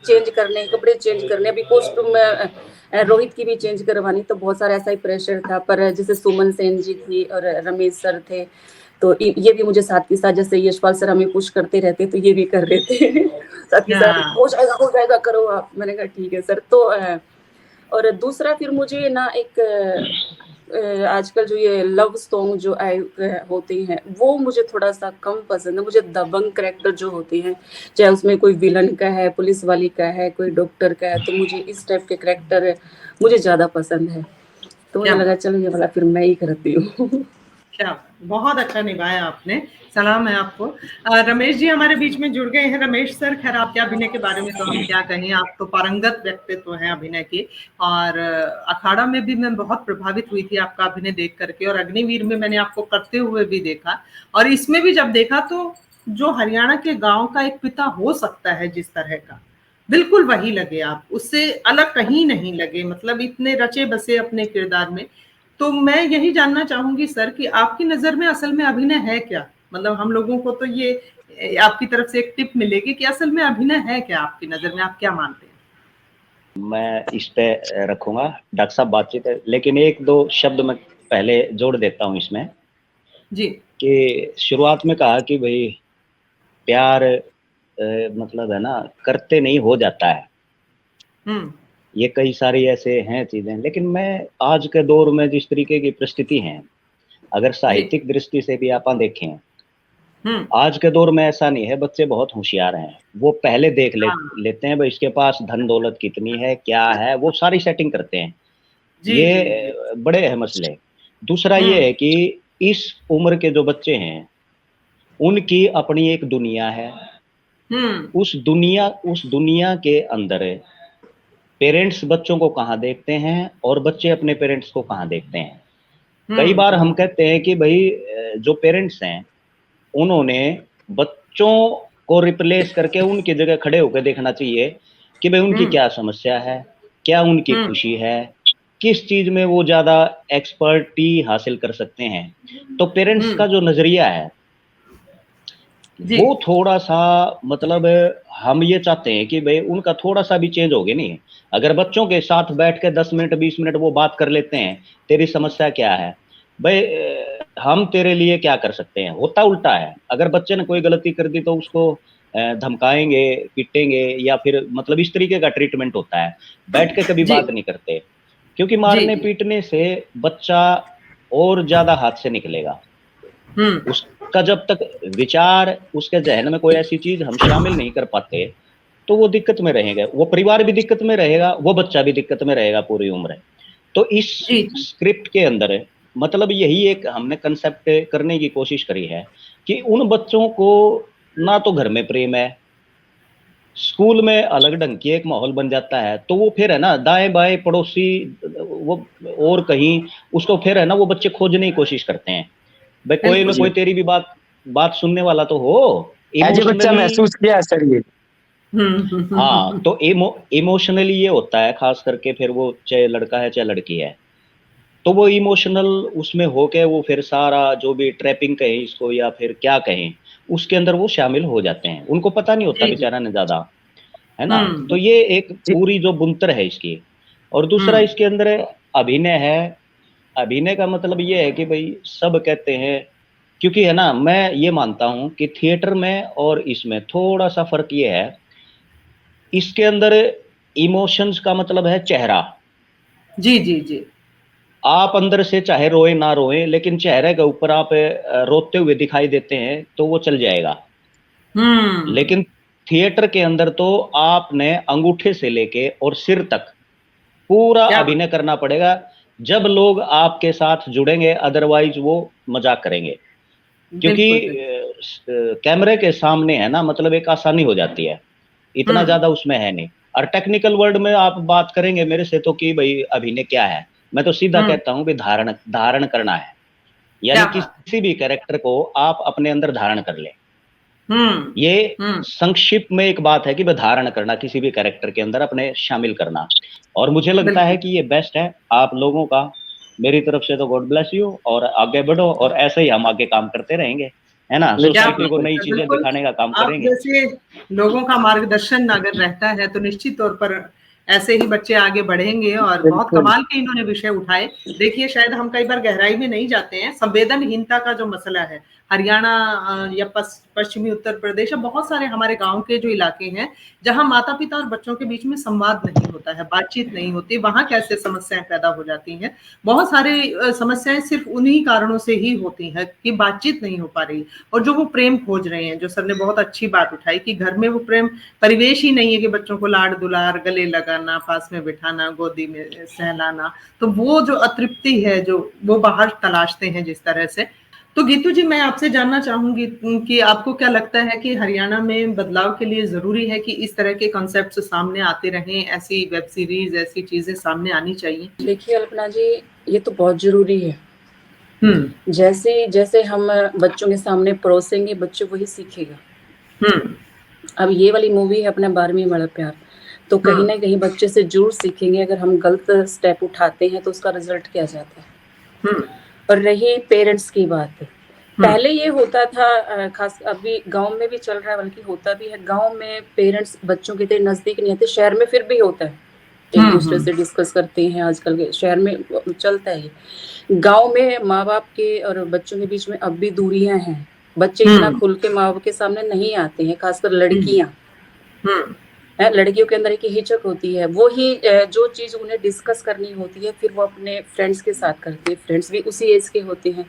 चेंज करने, कपड़े चेंज करने, अभी कॉस्ट्यूम रोहित की भी चेंज करवानी, तो बहुत सारा ऐसा ही प्रेशर था। पर जैसे सुमन सेन जी थी और रमेश सर थे, तो ये भी मुझे साथ के साथ, जैसे यशपाल सर हमें पुश करते रहते, तो ये भी कर रहे थे साथ के साथ, हो जाएगा करो आप। मैंने कहा ठीक है सर। तो और दूसरा फिर मुझे ना एक आजकल जो ये लव सॉन्ग जो आए होते हैं वो मुझे थोड़ा सा कम पसंद है। मुझे दबंग कैरेक्टर जो होते हैं, चाहे उसमें कोई विलन का है, पुलिस वाली का है, कोई डॉक्टर का है, तो मुझे इस टाइप के कैरेक्टर मुझे ज्यादा पसंद है। तो मुझे लगा चलो ये वाला फिर मैं ही करती हूँ। क्या बहुत अच्छा निभाया आपने, सलाम है आपको। रमेश जी हमारे बीच में जुड़ गए हैं। रमेश सर, खैर आपके अभिनय के बारे में तो हम क्या कहें, आप तो पारंगत व्यक्तित्व हैं अभिनय के, और अखाड़ा में भी मैं बहुत प्रभावित हुई थी आपका अभिनय देख करके, और अग्निवीर में मैंने आपको करते हुए भी देखा, और इसमें भी जब देखा तो जो हरियाणा के गाँव का एक पिता हो सकता है जिस तरह का, बिल्कुल वही लगे आप, उससे अलग कहीं नहीं लगे, मतलब इतने रचे बसे अपने किरदार में। तो मैं यही जानना चाहूंगी सर कि आपकी नजर में असल में अभिनय है क्या? मतलब हम लोगों को तो ये आपकी तरफ से एक टिप मिलेगी कि असल में अभिनय है क्या आपकी नजर में, आप क्या मानते हैं? मैं इस पे रखूंगा, डॉक्टर साहब बातचीत है, लेकिन एक दो शब्द मैं पहले जोड़ देता हूँ इसमें जी। कि शुरुआत में कहा कि भाई प्यार मतलब है ना, करते नहीं हो जाता है। ये कई सारी ऐसे हैं चीजें, लेकिन मैं आज के दौर में जिस तरीके की परिस्थिति है, अगर साहित्यिक दृष्टि से भी आप देखें, आज के दौर में ऐसा नहीं है। बच्चे बहुत होशियार हैं, वो पहले देख लेते हैं भाई इसके पास धन दौलत कितनी है, क्या है, वो सारी सेटिंग करते हैं। ये बड़े हैं मसले। दूसरा ये है कि इस उम्र के जो बच्चे हैं उनकी अपनी एक दुनिया है। उस दुनिया के अंदर पेरेंट्स बच्चों को कहाँ देखते हैं और बच्चे अपने पेरेंट्स को कहाँ देखते हैं। कई बार हम कहते हैं कि भाई जो पेरेंट्स हैं उन्होंने बच्चों को रिप्लेस करके उनकी जगह खड़े होकर देखना चाहिए कि भाई उनकी क्या समस्या है, क्या उनकी खुशी है, किस चीज में वो ज्यादा एक्सपर्टी हासिल कर सकते हैं। तो पेरेंट्स का जो नजरिया है वो थोड़ा सा, मतलब हम ये चाहते हैं कि भाई उनका थोड़ा सा भी चेंज हो गया। नहीं, अगर बच्चों के साथ बैठ के 10 मिनट 20 मिनट वो बात कर लेते हैं, तेरी समस्या क्या है भाई, हम तेरे लिए क्या कर सकते हैं, होता उल्टा है। अगर बच्चे ने कोई गलती कर दी तो उसको धमकाएंगे, पीटेंगे, या फिर मतलब इस तरीके का ट्रीटमेंट होता है, बैठ के कभी बात नहीं करते, क्योंकि मारने पीटने से बच्चा और ज्यादा हाथ से निकलेगा। उसका जब तक विचार, उसके जहन में कोई ऐसी चीज हम शामिल नहीं कर पाते तो वो दिक्कत में रहेगा, वो परिवार भी दिक्कत में रहेगा, वो बच्चा भी दिक्कत में रहेगा पूरी उम्र। तो इस स्क्रिप्ट के अंदर मतलब यही एक हमने कंसेप्ट करने की कोशिश करी है कि उन बच्चों को ना तो घर में प्रेम है, स्कूल में अलग ढंग की एक माहौल बन जाता है, तो वो फिर है ना दाएं बाएं पड़ोसी वो और कहीं उसको फिर है ना वो बच्चे खोजने की कोशिश करते हैं भाई कोई ना कोई तेरी भी बात सुनने वाला तो हो। बच्चा महसूस किया सर ये। हाँ, तो इमोशनली ये होता है, खास करके फिर वो चाहे लड़का है चाहे लड़की है, तो वो इमोशनल उसमें होके वो फिर सारा जो भी ट्रैपिंग कहें इसको या फिर क्या कहें उसके अंदर वो शामिल हो जाते हैं, उनको पता नहीं होता बेचारा ने ज्यादा, है ना। तो ये एक पूरी जो बुनतर है इसकी। और दूसरा इसके अंदर अभिनय है। अभिनय का मतलब ये है कि भाई सब कहते हैं, क्योंकि है ना, मैं ये मानता हूं कि थिएटर में और इसमें थोड़ा सा फर्क ये है, इसके अंदर इमोशंस का मतलब है चेहरा। जी जी जी। आप अंदर से चाहे रोए ना रोए, लेकिन चेहरे के ऊपर आप रोते हुए दिखाई देते हैं तो वो चल जाएगा। लेकिन थिएटर के अंदर तो आपने अंगूठे से लेके और सिर तक पूरा अभिनय करना पड़ेगा जब लोग आपके साथ जुड़ेंगे, अदरवाइज वो मजाक करेंगे। क्योंकि कैमरे के सामने है ना, मतलब एक आसानी हो जाती है, इतना ज्यादा उसमें है नहीं। और टेक्निकल वर्ड में आप बात करेंगे मेरे से तो कि भाई अभिनय क्या है, मैं तो सीधा कहता हूं कि धारण करना है, यानी किसी भी कैरेक्टर को आप अपने अंदर धारण कर ले। ये संक्षिप्त में एक बात है कि भाई धारण करना, किसी भी कैरेक्टर के अंदर अपने शामिल करना। और मुझे लगता है कि ये बेस्ट है आप लोगों का। मेरी तरफ से तो गॉड ब्लेस यू, और आगे बढ़ो, और ऐसे ही हम आगे काम करते रहेंगे, है ना, सोसाइटी को नई चीजें दिखाने का काम करेंगे। जैसे लोगों का मार्गदर्शन अगर रहता है तो निश्चित तौर पर ऐसे ही बच्चे आगे बढ़ेंगे। और बहुत कमाल के इन्होंने विषय उठाए। देखिए, शायद हम कई बार गहराई में नहीं जाते हैं, संवेदनहीनता का जो मसला है हरियाणा या पश्चिमी उत्तर प्रदेश या बहुत सारे हमारे गांव के जो इलाके हैं जहां माता पिता और बच्चों के बीच में संवाद नहीं होता है, बातचीत नहीं होती, वहां कैसे समस्याएं पैदा हो जाती हैं। बहुत सारी समस्याएं सिर्फ उन्हीं कारणों से ही होती है कि बातचीत नहीं हो पा रही, और जो वो प्रेम खोज रहे हैं, जो सर ने बहुत अच्छी बात उठाई कि घर में वो प्रेम परिवेश ही नहीं है कि बच्चों को लाड दुलार, गले लगाना, पास में बिठाना, गोदी में सहलाना, तो वो जो अतृप्ति है जो वो बाहर तलाशते हैं जिस तरह से। तो गीतू जी, मैं आपसे जानना चाहूंगी कि आपको क्या लगता है कि हरियाणा में बदलाव के लिए जरूरी है कि इस तरह के कॉन्सेप्ट सामने आते रहें, ऐसी वेब सीरीज, ऐसी चीजें सामने आनी चाहिए? देखिए अल्पना जी, ये तो बहुत जरूरी है। जैसे जैसे हम बच्चों के सामने परोसेंगे, बच्चे वही सीखेगा। अब ये वाली मूवी है अपना 12वीं वाला प्यार, तो कहीं ना कहीं बच्चे से जरूर सीखेंगे। अगर हम गलत स्टेप उठाते हैं तो उसका रिजल्ट क्या जाता है। और रही पेरेंट्स की बात, पहले ये होता था, खास अभी गांव में भी चल रहा है, बल्कि होता भी है, गांव में पेरेंट्स बच्चों के इतने नजदीक नहीं आते। शहर में फिर भी होता है, एक दूसरे से डिस्कस करते हैं, आजकल के शहर में चलता है। गांव में माँ बाप के और बच्चों के बीच में अब भी दूरियां हैं, बच्चे इतना खुल के माँ बाप के सामने नहीं आते हैं, खासकर लड़कियां। लड़कियों के अंदर एक हिचक होती है, वो ही जो चीज उन्हें डिस्कस करनी होती है फिर वो अपने फ्रेंड्स के साथ करते हैं। फ्रेंड्स भी उसी एज के होते हैं,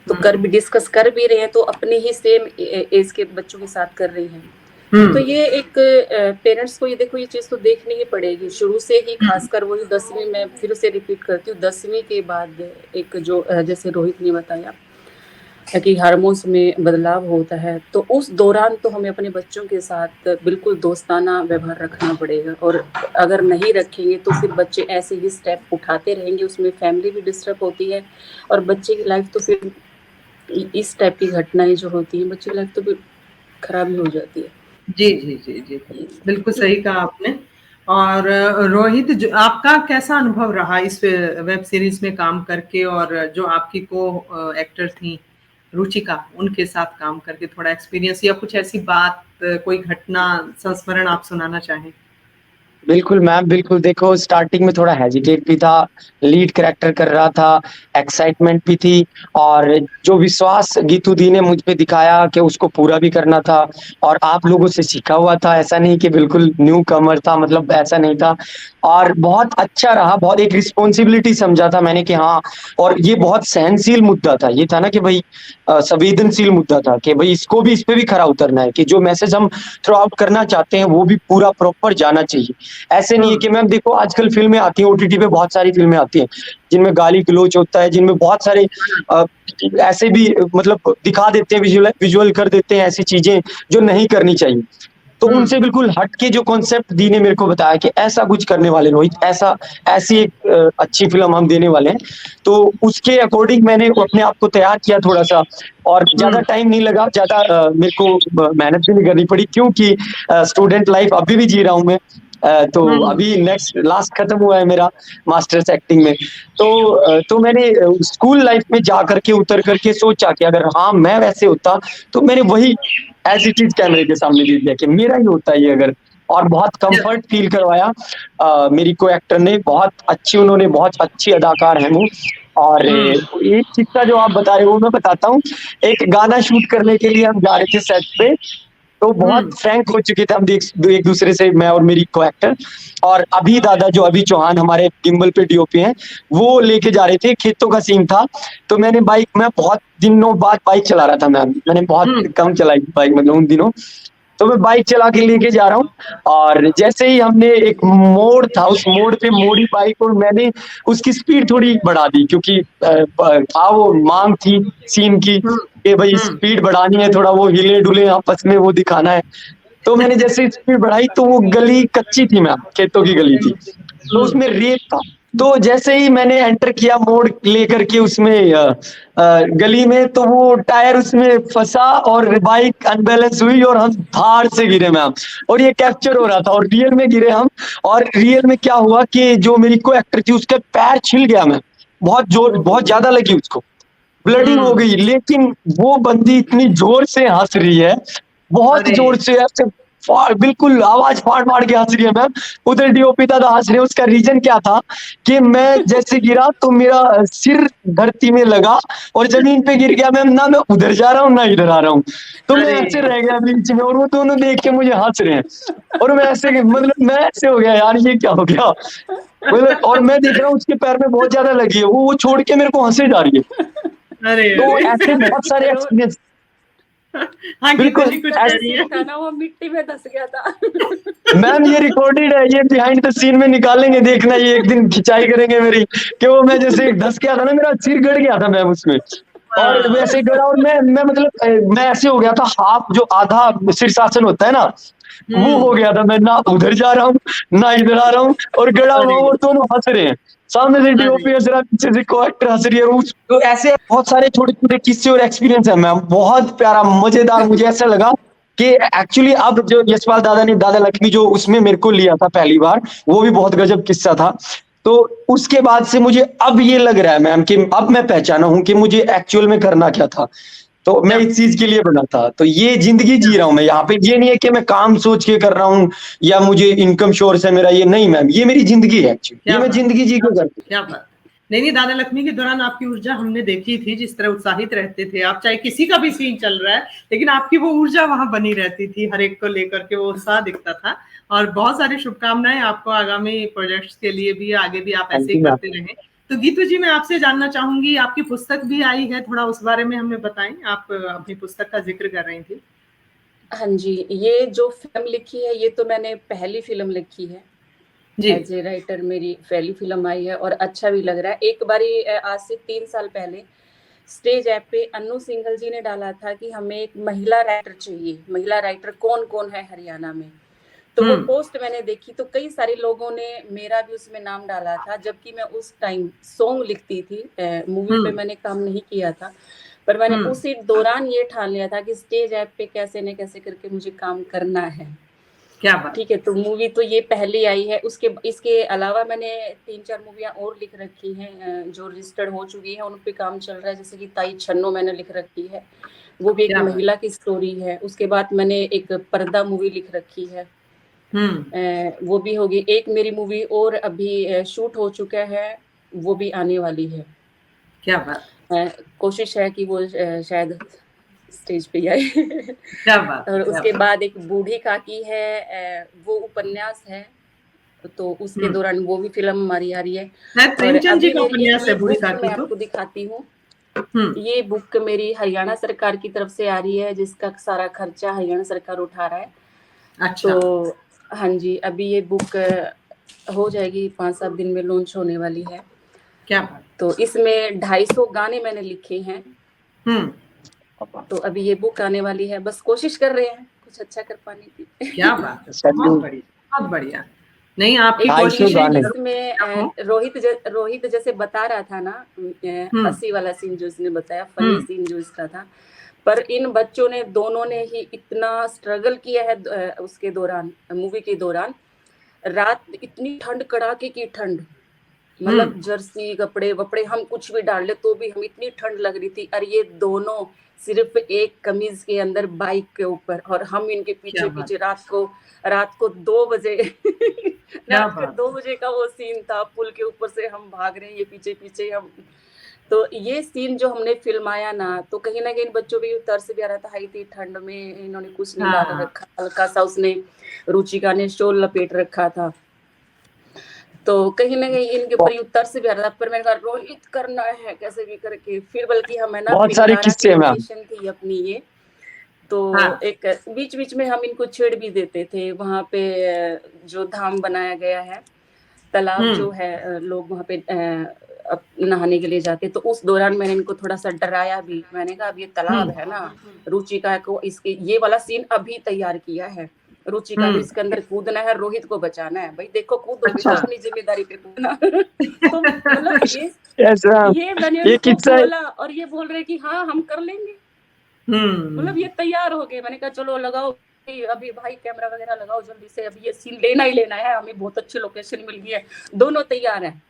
तो डिस्कस कर भी रहे हैं तो अपने ही सेम एज के बच्चों के साथ कर रहे हैं। तो ये एक पेरेंट्स को ये देखो, ये चीज तो देखनी ही पड़ेगी शुरू से ही, खासकर वही 10वीं में, फिर से रिपीट करती हूँ, 10वीं के बाद एक जो जैसे रोहित ने बताया कि हार्मोन्स में बदलाव होता है, तो उस दौरान तो हमें अपने बच्चों के साथ बिल्कुल दोस्ताना व्यवहार रखना पड़ेगा। और अगर नहीं रखेंगे तो फिर बच्चे ऐसे ही स्टेप उठाते रहेंगे, उसमें फैमिली भी डिस्टर्ब होती है और बच्चे की लाइफ तो फिर इस टाइप की घटनाएं जो होती हैं, बच्चे की लाइफ तो फिर खराब ही हो जाती है। जी जी जी जी, बिल्कुल सही कहा आपने। और रोहित, जो आपका कैसा अनुभव रहा इस वेब सीरीज में काम करके, और जो आपकी को एक्टर थी रुचिका, उनके साथ काम करके थोड़ा एक्सपीरियंस या कुछ ऐसी बात, कोई घटना, संस्मरण आप सुनाना चाहें? बिल्कुल मैम, बिल्कुल। देखो, स्टार्टिंग में थोड़ा हेजिटेट भी था, लीड कैरेक्टर कर रहा था, एक्साइटमेंट भी थी, और जो विश्वास गीतू दी ने मुझ पे दिखाया कि उसको पूरा भी करना था, और आप लोगों से सीखा हुआ था, ऐसा नहीं कि बिल्कुल न्यू कमर था, मतलब ऐसा नहीं था। और बहुत अच्छा रहा, बहुत एक रिस्पॉन्सिबिलिटी समझा था मैंने कि हाँ, और ये बहुत सहनशील मुद्दा था, ये था ना कि भाई संवेदनशील मुद्दा था कि भाई इसको भी, इस पे भी खरा उतरना है कि जो मैसेज हम थ्रू आउट करना चाहते हैं वो भी पूरा प्रॉपर जाना चाहिए। ऐसे नहीं है कि मैम देखो, आजकल फिल्में आती हैं ओटीटी पे, बहुत सारी फिल्में आती हैं जिनमें गाली गलौज होता है, जिनमें बहुत सारे ऐसे भी मतलब दिखा देते हैं, विजुअल कर देते हैं ऐसी चीजें जो नहीं करनी चाहिए। तो उनसे बिल्कुल हट के जो कॉन्सेप्ट दी ने मेरे को बताया कि ऐसा कुछ करने वाले रोहित, ऐसी एक अच्छी फिल्म हम देने वाले हैं, तो उसके अकॉर्डिंग मैंने अपने आप को तैयार किया थोड़ा सा, और ज्यादा टाइम नहीं लगा, ज्यादा मेरे को मेहनत भी नहीं करनी पड़ी, क्योंकि स्टूडेंट लाइफ अभी भी जी रहा हूँ मैं। तो अभी लास्ट खत्म हुआ है मेरा मास्टर्स एक्टिंग में, तो मैंने स्कूल लाइफ में जा करके उतर करके सोचा कि अगर हाँ मैं वैसे होता तो मैंने वही एज इट इज कैमरे के सामने दे दिया कि मेरा ही होता है ये अगर, और बहुत कंफर्ट फील करवाया मेरी को एक्टर ने, बहुत अच्छी, उन्होंने बहुत अच्छी अदाकार है वो। और एक किस्सा जो आप बता रहे हो मैं बताता हूँ। एक गाना शूट करने के लिए हम जा रहे थे सेट पे, तो बहुत फ्रैंक हो चुके थे हम एक दूसरे से, मैं और मेरी को एक्टर। और अभी दादा जो अभी चौहान हमारे गिम्बल पे डीओपी हैं, वो लेके जा रहे थे, खेतों का सीन था, तो मैं बहुत दिनों बाद बाइक चला रहा था मैंने बहुत कम चलाई बाइक, मतलब उन दिनों, तो मैं बाइक चला के लेके जा रहा हूँ, और जैसे ही हमने एक मोड़ था, उस मोड़ पे मोड़ी बाइक और मैंने उसकी स्पीड थोड़ी बढ़ा दी, क्योंकि था वो मांग थी सीन की कि भाई स्पीड बढ़ानी है, थोड़ा वो हिले डुले आपस में वो दिखाना है। तो मैंने जैसे स्पीड बढ़ाई तो वो गली कच्ची थी मैम, खेतों की गली थी, तो उसमें रेत था, तो जैसे ही मैंने एंटर किया मोड़ लेकर के उसमें गली में, तो वो टायर उसमें फंसा और बाइक अनबैलेंस हुई और हम धाड़ से गिरे मैम, और ये कैप्चर हो रहा था और रियल में गिरे हम। और रियल में क्या हुआ कि जो मेरी को एक्टर थी उसका पैर छिल गया मैम, बहुत ज्यादा लगी उसको, ब्लडिंग हो गई, लेकिन वो बंदी इतनी जोर से हंस रही है, बहुत जोर से, ऐसे बिल्कुल आवाज फाड़ फाड़ के हंस रही है मैम। उधर डीओपी दादा हंस रहे हैं। उसका रीजन क्या था कि मैं जैसे गिरा तो मेरा सिर धरती में लगा और जमीन पे गिर गया मैम। ना मैं उधर जा रहा हूँ ना इधर आ रहा हूँ, तो मैं अरे ऐसे रह गया बीच में, और वो दोनों देख के मुझे हंस रहे हैं। और मैं ऐसे, मतलब मैं ऐसे हो गया यार, ये क्या हो गया, मतलब। और मैं देख रहा हूँ उसके पैर में बहुत ज्यादा लगी है, वो छोड़ के मेरे को हंसे जा रही है। अरे तो अरे ऐसे बहुत सारे रो एक्सपीरियंस। हाँ गीता बिल्कुल जी कुछ मेरा कह जो रही सिर था है। ना वो मिट्टी में धस गया था। मैम ये रिकॉर्डेड है, ये बिहाइंड द सीन में निकालेंगे, देखना ये एक दिन खिंचाई करेंगे मेरी, कि वो मैं जैसे धस गया था ना, मेरा सिर गड़ गया था मैम उसमें। और हाँ वैसे गड़ा, और मैं मतलब मैं ऐसे हो गया था, हाफ जो आधा शीर्षासन होता है ना, वो हो गया था। मैं ना उधर जा रहा हूँ ना इधर आ रहा हूँ, और गड़ा हुआ हूँ, अरे और दोनों हंस रहे हैं। सामने से अरे डीओपी हंस रहा है, पीछे से को एक्टर हंस रही है। तो ऐसे बहुत सारे छोटे छोटे किस्से और एक्सपीरियंस है मैम, बहुत प्यारा मजेदार। मुझे ऐसा लगा कि एक्चुअली अब जो यशपाल दादा ने दादा लक्ष्मी जो उसमें मेरे को लिया था पहली बार, वो भी बहुत गजब किस्सा था। तो उसके बाद से मुझे अब ये लग रहा है मैम कि अब मैं पहचाना हूं कि मुझे एक्चुअल में करना क्या था। तो मैं क्या इस चीज के लिए बना था, तो ये जिंदगी जी रहा हूं मैं यहाँ पे। ये नहीं है कि मैं काम सोच के कर रहा हूँ या मुझे इनकम सोर्स है मेरा, ये नहीं मैम, ये मेरी जिंदगी है एक्चुअली, ये क्या मैं बात जिंदगी जी को करता क्या बात। नहीं नहीं, दादा लक्ष्मी के दौरान आपकी ऊर्जा हमने देखी थी, जिस तरह उत्साहित रहते थे आप, चाहे किसी का भी सीन चल रहा है, लेकिन आपकी वो ऊर्जा वहां बनी रहती थी, हर एक को लेकर के वो उत्साह दिखता था। और बहुत सारी शुभकामनाएं आपको आगामी प्रोजेक्ट्स के लिए भी, आगे भी आप ऐसे ही हूँ मैम। करते रहें। तो गीतू जी, मैं आपसे जानना चाहूंगी, आपकी पुस्तक भी आई है, थोड़ा उस बारे में हमें बताएं। आप अपनी पुस्तक का जिक्र कर रही थी। हाँ जी, ये जो फिल्म लिखी है ये तो मैंने पहली फिल्म लिखी है जी। As a writer. मेरी पहली फिल्म आई है और अच्छा भी लग रहा है। एक बारी आज से 3 साल पहले स्टेज ऐप पे अन्नू सिंघल जी ने डाला था कि हमें एक महिला राइटर चाहिए, महिला राइटर कौन कौन है हरियाणा में। तो वो पोस्ट मैंने देखी तो कई सारे लोगों ने मेरा भी उसमें नाम डाला था, जबकि मैं उस टाइम सॉन्ग लिखती थी, मूवी पे मैंने काम नहीं किया था। पर मैंने उसी दौरान ये ठान लिया था कि स्टेज ऐप पे कैसे न कैसे करके मुझे काम करना है। क्या बात। ठीक है, तो मूवी तो ये पहले आई है। उसके इसके अलावा मैंने 3-4 मूवियाँ और लिख रखी हैं जो रजिस्टर्ड हो चुकी है, उन पे काम चल रहा है। जैसे कि ताई छन्नो मैंने लिख रखी है, वो भी एक क्या बात। महिला की स्टोरी है। उसके बाद मैंने एक पर्दा मूवी लिख रखी है, वो भी होगी। एक मेरी मूवी और अभी शूट हो चुका है, वो भी आने वाली है। क्या बात। कोशिश है कि वो शायद स्टेज पे आए। क्या बात। और क्या उसके बात। बाद एक बूढ़ी काकी है, वो उपन्यास है, तो उसके दौरान वो भी फिल्म हमारी आ रही है। शायद और प्रेमचंद जी अभी का मेरी उपन्यास ये है बूढ़ी बुक मैं काकी तो। आपको दिखाती हूँ। हम्म। ये बुक मेरी हरियाणा सरकार की तरफ से आ रही है, जिसका सारा खर्चा हरियाणा सरकार उठा रहा है। अच्छा। तो हाँ जी, अभी ये बुक हो जाएगी, 5-7 दिन में लॉन्च होने वाली है। क्या बात। तो इसमें 250 गाने मैंने लिखे हैं। हम्म। तो अभी ये बुक आने वाली है, बस कोशिश कर रहे हैं कुछ अच्छा कर पाने की। क्या बात है, बहुत बढ़िया बहुत बढ़िया। नहीं, आपकी एक ढाई सीन है कोशिशें जिसमें रोहित जैसे बता रहा था ना, हंसी वाला सीन जो इसने बताया, फनी सीन जो इसका था। पर इन बच्चों ने दोनों ने ही इतना स्ट्रगल किया है उसके दौरान, मूवी के दौरान। रात इतनी ठंड, कड़ाके की ठंड, मतलब जर्सी कपड़े वपड़े हम कुछ भी डाल ले तो भी हम, इतनी ठंड लग रही थी। और ये दोनों सिर्फ एक कमीज के अंदर बाइक के ऊपर, और हम इनके पीछे पीछे रात को 2 बजे रात के 2 बजे का वो सीन था। पुल के ऊपर से हम भाग रहे हैं, ये पीछे पीछे हम। तो ये सीन जो हमने फिल्माया ना, तो कहीं ना कहीं बच्चों भी तरस भी आ रहा था। हाई थी ठंड में, इन्होंने कुछ नहीं डाल रखा, हल्का सा उसने रुचिका ने शॉल लपेट रखा था। तो कहीं ना कहीं इनके ऊपर उत्तर से भी आ रहा था। पर मैंने कहा रोहित करना है कैसे भी करके। फिर बल्कि हमें ना बहुत सारे पिंडारा की किस्से हैं मैम। लोकेशन थी अपनी ये, तो एक बीच बीच में हम इनको छेड़ भी देते थे। वहां पे जो धाम बनाया गया है, तालाब जो है, लोग वहां पे नहाने के लिए जाते, तो उस दौरान मैंने इनको थोड़ा सा डराया भी। मैंने कहा अब ये तालाब है ना, रुचिका को इसके ये वाला सीन अभी तैयार किया है। रुचिका को इसके अंदर कूदना है, रोहित को बचाना है। भाई देखो कूदो बेटा, अपनी जिम्मेदारी पे कूदना। तो मतलब ये मैंने उनको बोला, और ये बोल रहे कि हाँ हम कर लेंगे। मतलब ये तैयार हो गए। मैंने कहा चलो लगाओ अभी भाई कैमरा वगैरह लगाओ जल्दी से, अभी ये सीन लेना ही लेना है, हमें बहुत अच्छी लोकेशन मिल गई है, दोनों तैयार हैं।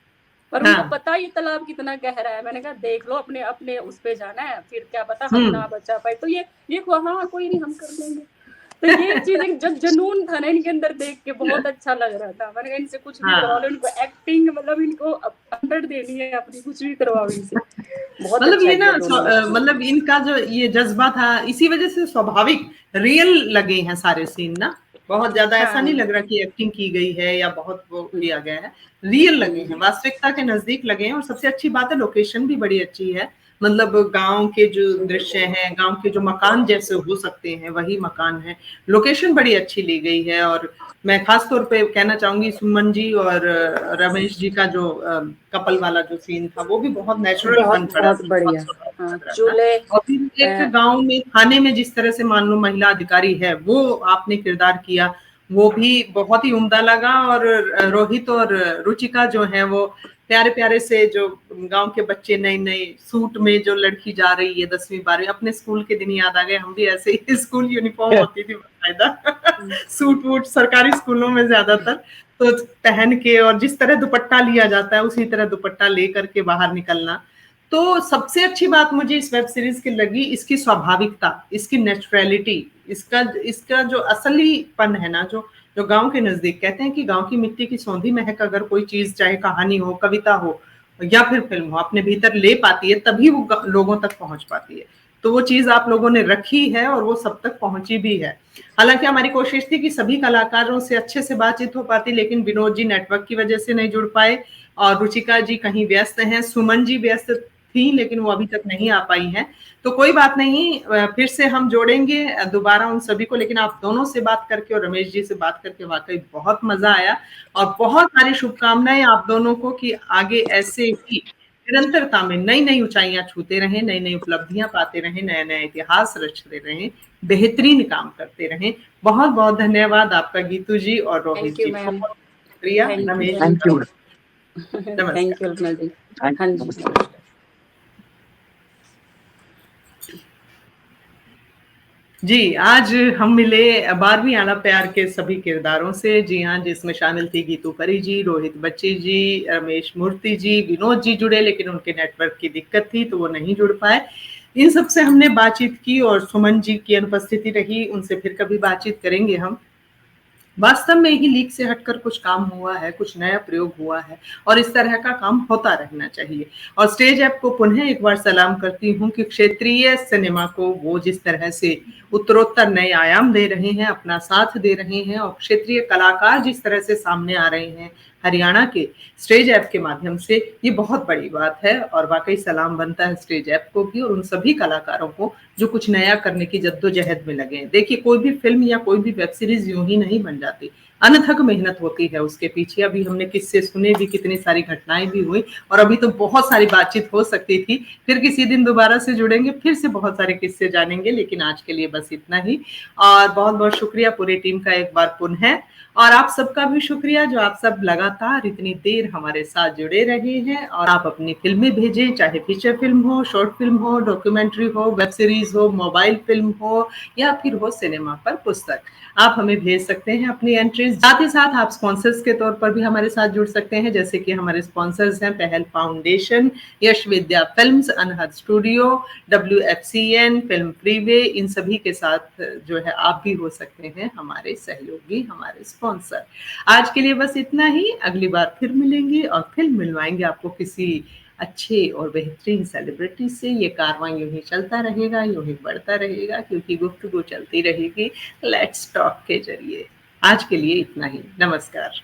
पर उनको पता ये तालाब कितना गहरा है। मैंने कहा देख लो, अपने अपने उस पे जाना है, फिर क्या पता हम ना बचा पाए। तो ये हाँ कोई नहीं हम कर लेंगे। तो ये चीज एक जो जुनून था ना इनके अंदर देख के बहुत अच्छा लग रहा था। मैंने कहा इनसे कुछ भी हाँ। करवा लो, इनको एक्टिंग मतलब इनको 100 देनी है अपनी, कुछ भी करवाओ इनसे। बहुत मतलब अच्छा ये ना किया दोनों ने। मतलब इनका जो ये जज़्बा था इसी वजह से स्वाभाविक रियल लगे हैं सारे सीन ना। बहुत ज्यादा ऐसा नहीं हाँ। लग रहा कि एक्टिंग की गई है या बहुत वो किया गया है, रियल लगे हैं, वास्तविकता के नजदीक लगे हैं। और सबसे अच्छी बात है लोकेशन भी बड़ी अच्छी है। मतलब गांव के जो दृश्य हैं, गांव के जो मकान जैसे हो सकते हैं वही मकान है। लोकेशन बड़ी अच्छी ली गई है। और मैं खास तौर पे कहना चाहूंगी सुमन जी और रमेश जी का जो कपल वाला जो सीन था वो भी बहुत नेचुरल बन बहुत पड़ा, बहुत बढ़िया। बहुत स्वाभाविक हाँ, लग रहा था। चूल्हे और फिर एक गांव में थाने में जिस तरह से मान लो महिला अधिकारी है वो आपने किरदार किया, वो भी बहुत ही उम्दा लगा। और रोहित और रुचिका जो है वो प्यारे प्यारे से जो गांव के बच्चे नए नए सूट में जो लड़की जा रही है 10वीं 12वीं, अपने स्कूल के दिन याद आ गए। हम भी ऐसे ही स्कूल यूनिफॉर्म होती थी बाकायदा सूट वूट सरकारी स्कूलों में ज्यादातर, तो पहन के और जिस तरह दुपट्टा लिया जाता है उसी तरह दुपट्टा लेकर के बाहर निकलना। तो सबसे अच्छी बात मुझे इस वेब सीरीज की लगी इसकी स्वाभाविकता, इसकी नेचुरलिटी, इसका इसका जो असलीपन है ना, जो जो गांव के नजदीक कहते हैं कि गांव की मिट्टी की सौंधी महक अगर कोई चीज चाहे कहानी हो, कविता हो या फिर फिल्म हो अपने भीतर ले पाती है तभी वो लोगों तक पहुंच पाती है। तो वो चीज आप लोगों ने रखी है और वो सब तक पहुंची भी है। हालांकि हमारी कोशिश थी कि सभी कलाकारों से अच्छे से बातचीत हो पाती, लेकिन विनोद जी नेटवर्क की वजह से नहीं जुड़ पाए और रुचिका जी कहीं व्यस्त हैं, सुमन जी व्यस्त थी लेकिन वो अभी तक नहीं आ पाई हैं। तो कोई बात नहीं, फिर से हम जोड़ेंगे दोबारा उन सभी को। लेकिन आप दोनों से बात करके और रमेश जी से बात करके वाकई बहुत मजा आया और बहुत सारी शुभकामनाएं आप दोनों को कि आगे ऐसे ही निरंतरता में नई नई ऊंचाइयां छूते रहें, नई नई उपलब्धियां पाते रहें, नया नया इतिहास रचते रहें, बेहतरीन काम करते रहें। बहुत बहुत धन्यवाद आपका गीतू जी और रोहित थैंक यू जी, मैम। बहुत शुक्रिया। Thank Ramesh you. जी thank you. Thank you Alpana ji. हाँ जी। जी, आज हम मिले 12वीं आला प्यार के सभी किरदारों से। जी हाँ, जिसमें शामिल थी गीतू परी जी, रोहित बच्ची जी, रमेश मूर्ति जी, विनोद जी जुड़े लेकिन उनके नेटवर्क की दिक्कत थी तो वो नहीं जुड़ पाए। इन सब से हमने बातचीत की और सुमन जी की अनुपस्थिति रही, उनसे फिर कभी बातचीत करेंगे हम। वास्तव में ही लीक से हटकर कुछ काम हुआ है, कुछ नया प्रयोग हुआ है और इस तरह का काम होता रहना चाहिए। और स्टेज ऐप को पुनः एक बार सलाम करती हूँ कि क्षेत्रीय सिनेमा को वो जिस तरह से उत्तरोत्तर नए आयाम दे रहे हैं, अपना साथ दे रहे हैं और क्षेत्रीय कलाकार जिस तरह से सामने आ रहे हैं हरियाणा के स्टेज ऐप के माध्यम से, ये बहुत बड़ी बात है। और वाकई सलाम बनता है स्टेज ऐप को भी और उन सभी कलाकारों को जो कुछ नया करने की जद्दोजहद में लगे हैं। देखिए, कोई भी फिल्म या कोई भी वेब सीरीज यूं ही नहीं बन जाती, अनथक मेहनत होती है उसके पीछे। अभी हमने किस्से सुने भी, कितनी सारी घटनाएं भी हुई और अभी तो बहुत सारी बातचीत हो सकती थी। फिर किसी दिन दोबारा से जुड़ेंगे, फिर से बहुत सारे किस्से जानेंगे, लेकिन आज के लिए बस इतना ही। और बहुत बहुत शुक्रिया पूरी टीम का एक बार पुनः, और आप सबका भी शुक्रिया जो आप सब लगातार इतनी देर हमारे साथ जुड़े रहे हैं। और आप अपनी फिल्में भेजें, चाहे फीचर फिल्म हो, शॉर्ट फिल्म हो, डॉक्यूमेंट्री हो, वेब सीरीज हो, मोबाइल फिल्म हो या फिर हो सिनेमा पर पुस्तक, आप हमें भेज सकते हैं अपनी एंट्रीज। साथ ही साथ आप स्पॉन्सर्स के तौर पर भी हमारे साथ जुड़ सकते हैं, जैसे कि हमारे स्पॉन्सर्स हैं Pahal foundation, Yash Vidya films, Anhad studio, WFCN, film freeway. इन सभी के साथ जो है आप भी हो सकते हैं हमारे सहयोगी, हमारे स्पॉन्सर। आज के लिए बस इतना ही, अगली बार फिर मिलेंगे और फिर मिलवाएंगे आपको किसी अच्छे और बेहतरीन सेलिब्रिटी से। ये कारवां यूं ही चलता रहेगा, यूं ही बढ़ता रहेगा, क्योंकि गुफ्तगू चलती रहेगी लेट्स टॉक के जरिए। आज के लिए इतना ही, नमस्कार।